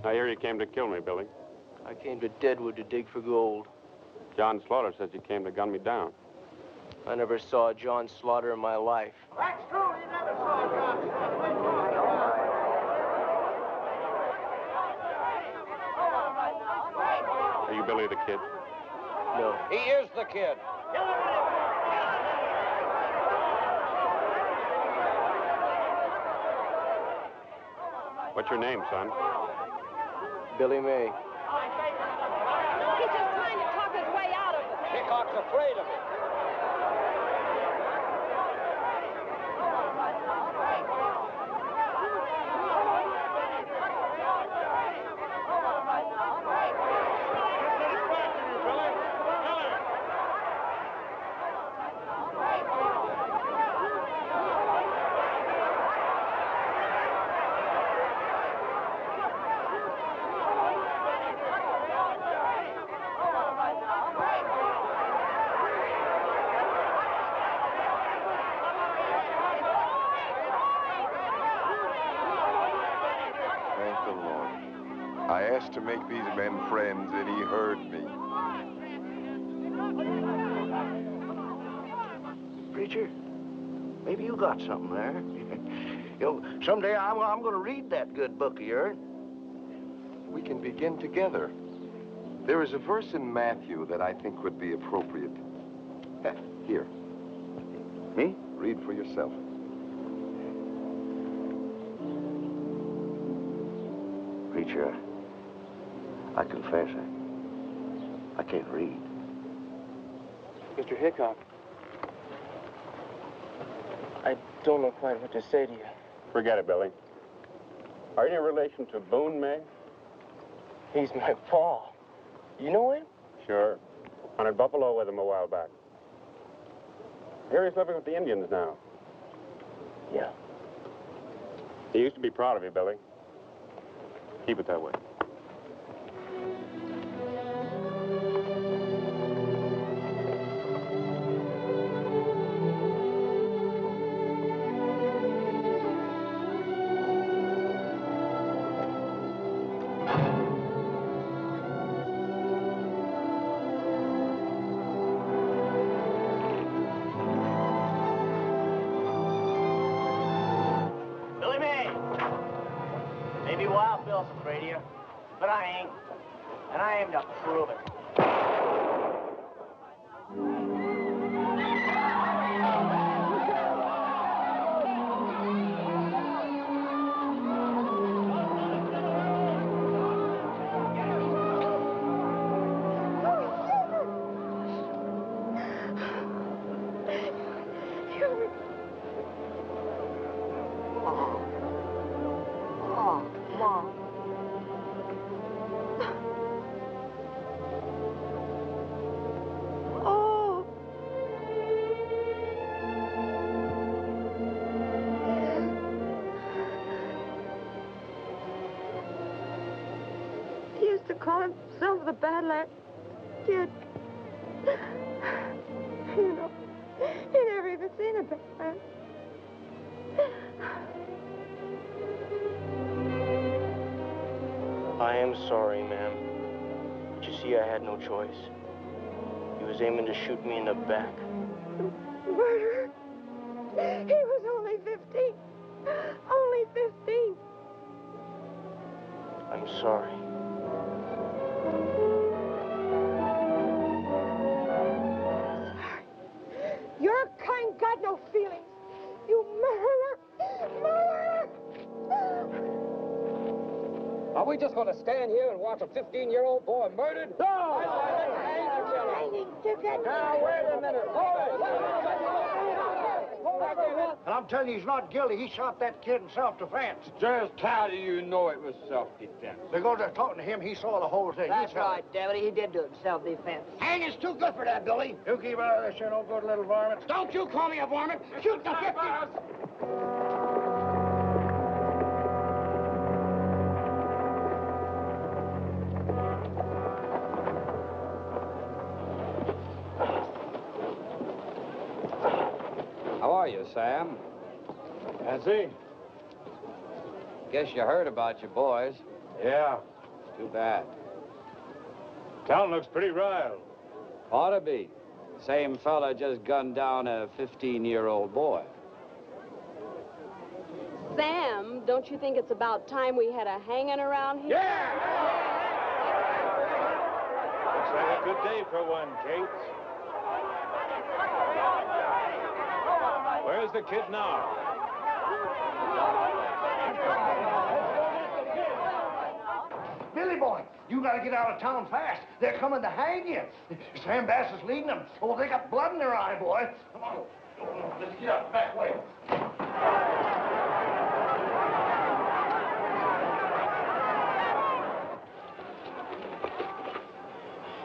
I hear you came to kill me, Billy. I came to Deadwood to dig for gold. John Slaughter says you came to gun me down. I never saw John Slaughter in my life. That's true. You never saw John. Are you Billy the Kid? No. He is the kid. What's your name, son? Billy May. He's just trying to talk his way out of it. Hickok's afraid of him. Thank the Lord. I asked to make these men friends, and he heard me. Preacher, maybe you got something there. Someday I'm going to read that good book of yours. We can begin together. There is a verse in Matthew that I think would be appropriate. Here. Me? Read for yourself. Preacher, I confess, I can't read. Mr. Hickok, I don't know quite what to say to you. Forget it, Billy. Are you any relation to Boone May? He's my pa. You know him? Sure. Hunted buffalo with him a while back. Here he's living with the Indians now. Yeah. He used to be proud of you, Billy. Keep it that way. Billy May! Maybe Wild Bill's afraid of you, but I ain't. And I aim to prove it. Mom. Oh. He used to call himself the Badlands Kid. You know, he never even seen a Badlands. I am sorry, ma'am. But you see, I had no choice. He was aiming to shoot me in the back. Murderer? He was only 15. Only 15. I'm sorry. Your kind got no feelings. You murderer! Murderer! Are we just going to stand here and watch a 15-year-old boy murdered? No! Let's hang the killer. hanging to that... Now, wait a minute. And I'm telling you, he's not guilty. He shot that kid in self-defense. Just how do you know it was self-defense? Because they're talking to him, he saw the whole thing. That's right, Deputy. He did do it in self-defense. Hanging's too good for that, Billy. You keep out of this, you no good little varmint. Don't you call me a varmint. Shoot the 50. How are you, Sam? Nancy? Guess you heard about your boys. Yeah. Too bad. Town looks pretty riled. Ought to be. Same fella just gunned down a 15-year-old boy. Sam, don't you think it's about time we had a hanging around here? Yeah! Looks like a good day for one, Kate. Where's the kid now? Billy boy, you gotta get out of town fast. They're coming to hang you. Sam Bass is leading them. Oh, they got blood in their eye, boy. Come on. Let's get out the back way.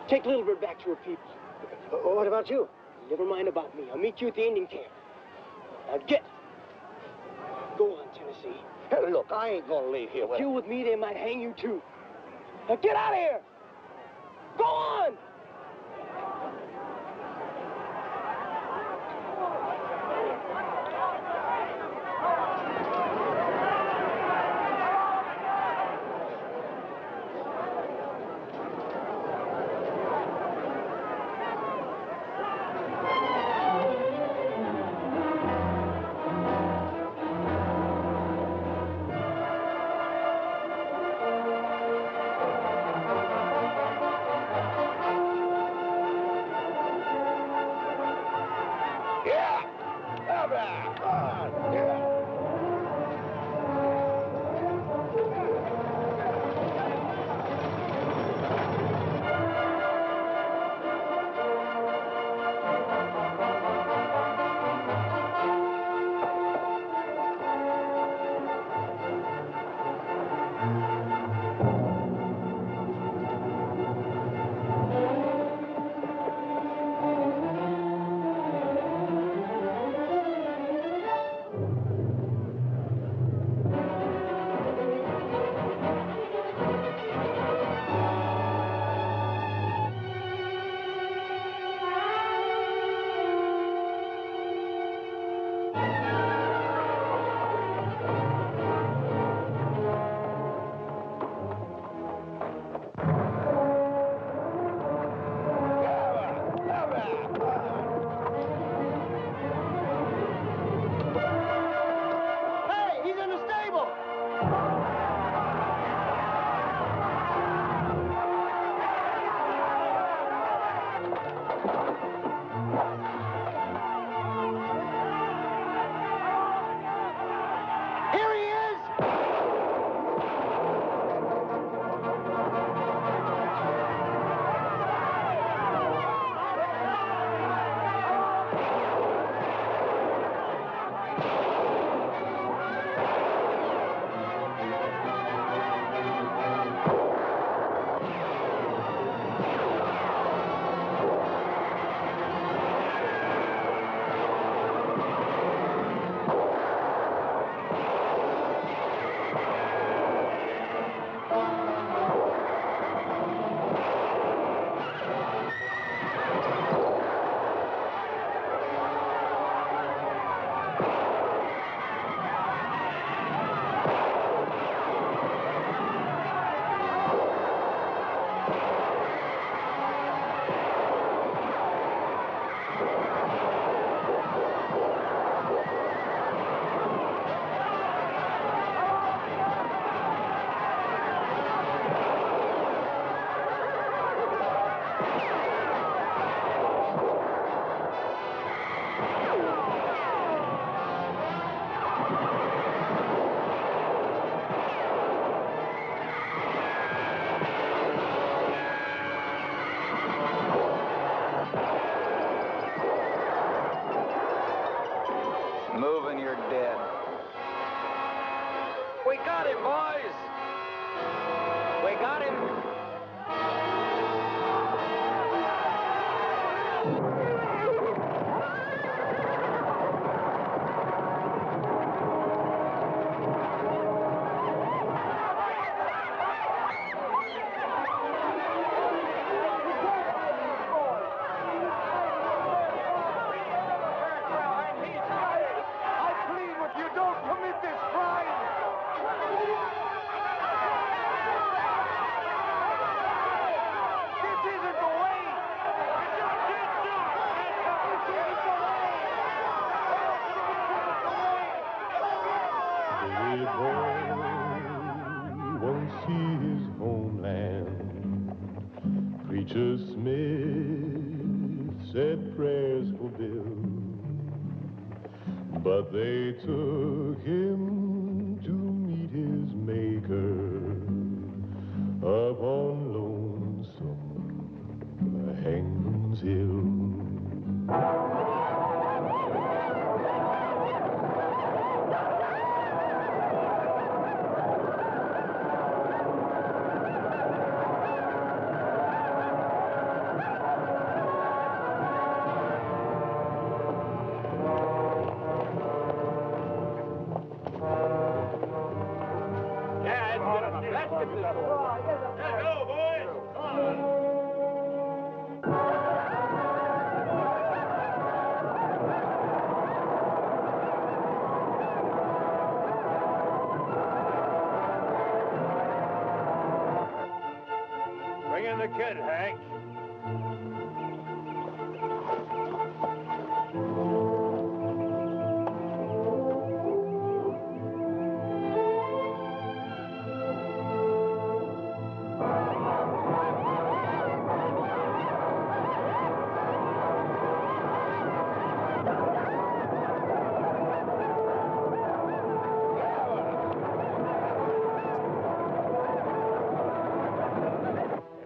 Take Little Bird back to her people. What about you? Never mind about me. I'll meet you at the Indian camp. Now get. Go on, Tennessee. Hey, look, I ain't gonna leave here with If you're with me, they might hang you too. Now get out of here! Go on! Got him. Billy boy won't see his homeland. Preacher Smith said prayers for Bill, but they took him to meet his maker up on lonesome Hangman's Hill. Bring in the kid, Hank.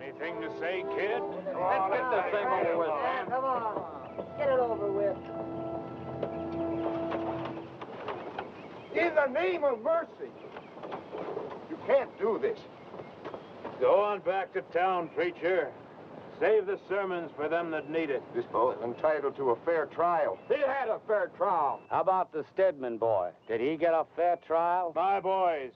Anything to say, kid? Come on, let's get this thing over with, man. Come on. Get it over with. In the name of mercy! You can't do this. Go on back to town, preacher. Save the sermons for them that need it. This boy's entitled to a fair trial. He had a fair trial. How about the Stedman boy? Did he get a fair trial? My boys,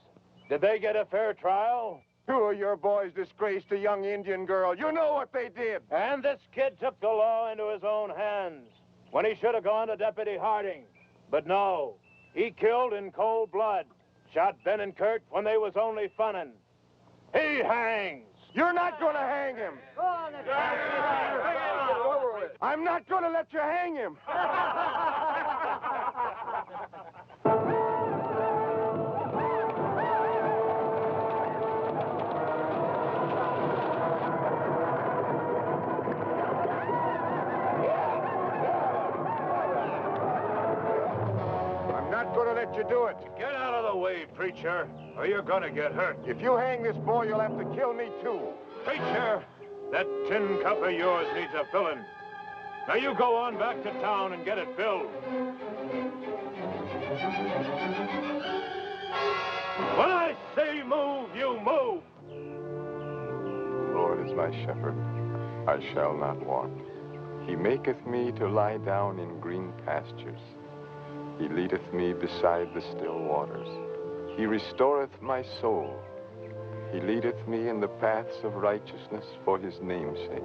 did they get a fair trial? Two of your boys disgraced a young Indian girl. You know what they did. And this kid took the law into his own hands when he should have gone to Deputy Harding. But no, he killed in cold blood. Shot Ben and Kurt when they was only funnin'. He hangs. You're not going to hang him. Go on, I'm not going to let you hang him. I'm not going to let you do it. Get out of the way, preacher, or you're going to get hurt. If you hang this boy, you'll have to kill me, too. Preacher, that tin cup of yours needs a filling. Now you go on back to town and get it filled. When I say move, you move. The Lord is my shepherd, I shall not want. He maketh me to lie down in green pastures. He leadeth me beside the still waters. He restoreth my soul. He leadeth me in the paths of righteousness for his name's sake.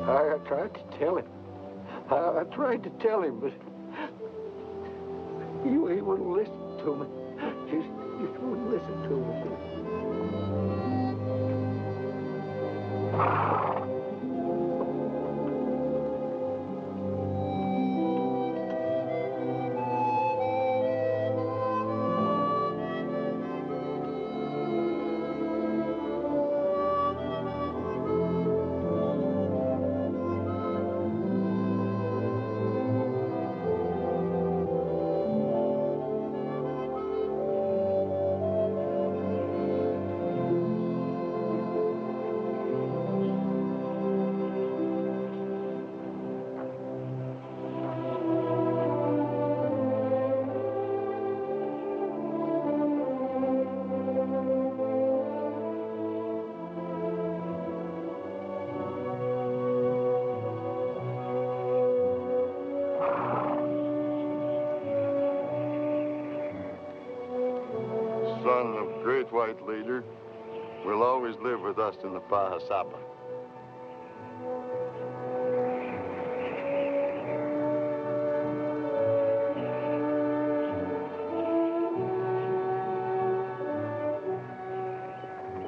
I tried to tell him. I tried to tell him, but he wouldn't listen to me. Just wouldn't listen to me. Son of great white leader, will always live with us in the Pahasapa.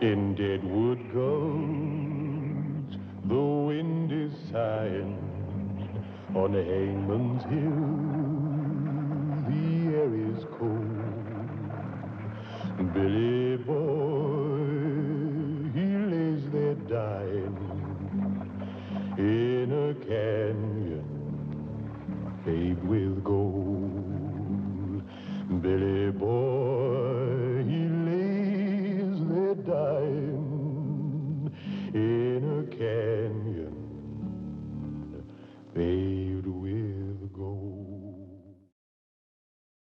In Deadwood gulls, the wind is sighing. On Hangman's Hill, the air is cold. Billy boy, he lays there dying in a canyon paved with gold. Billy boy, he lays there dying in a canyon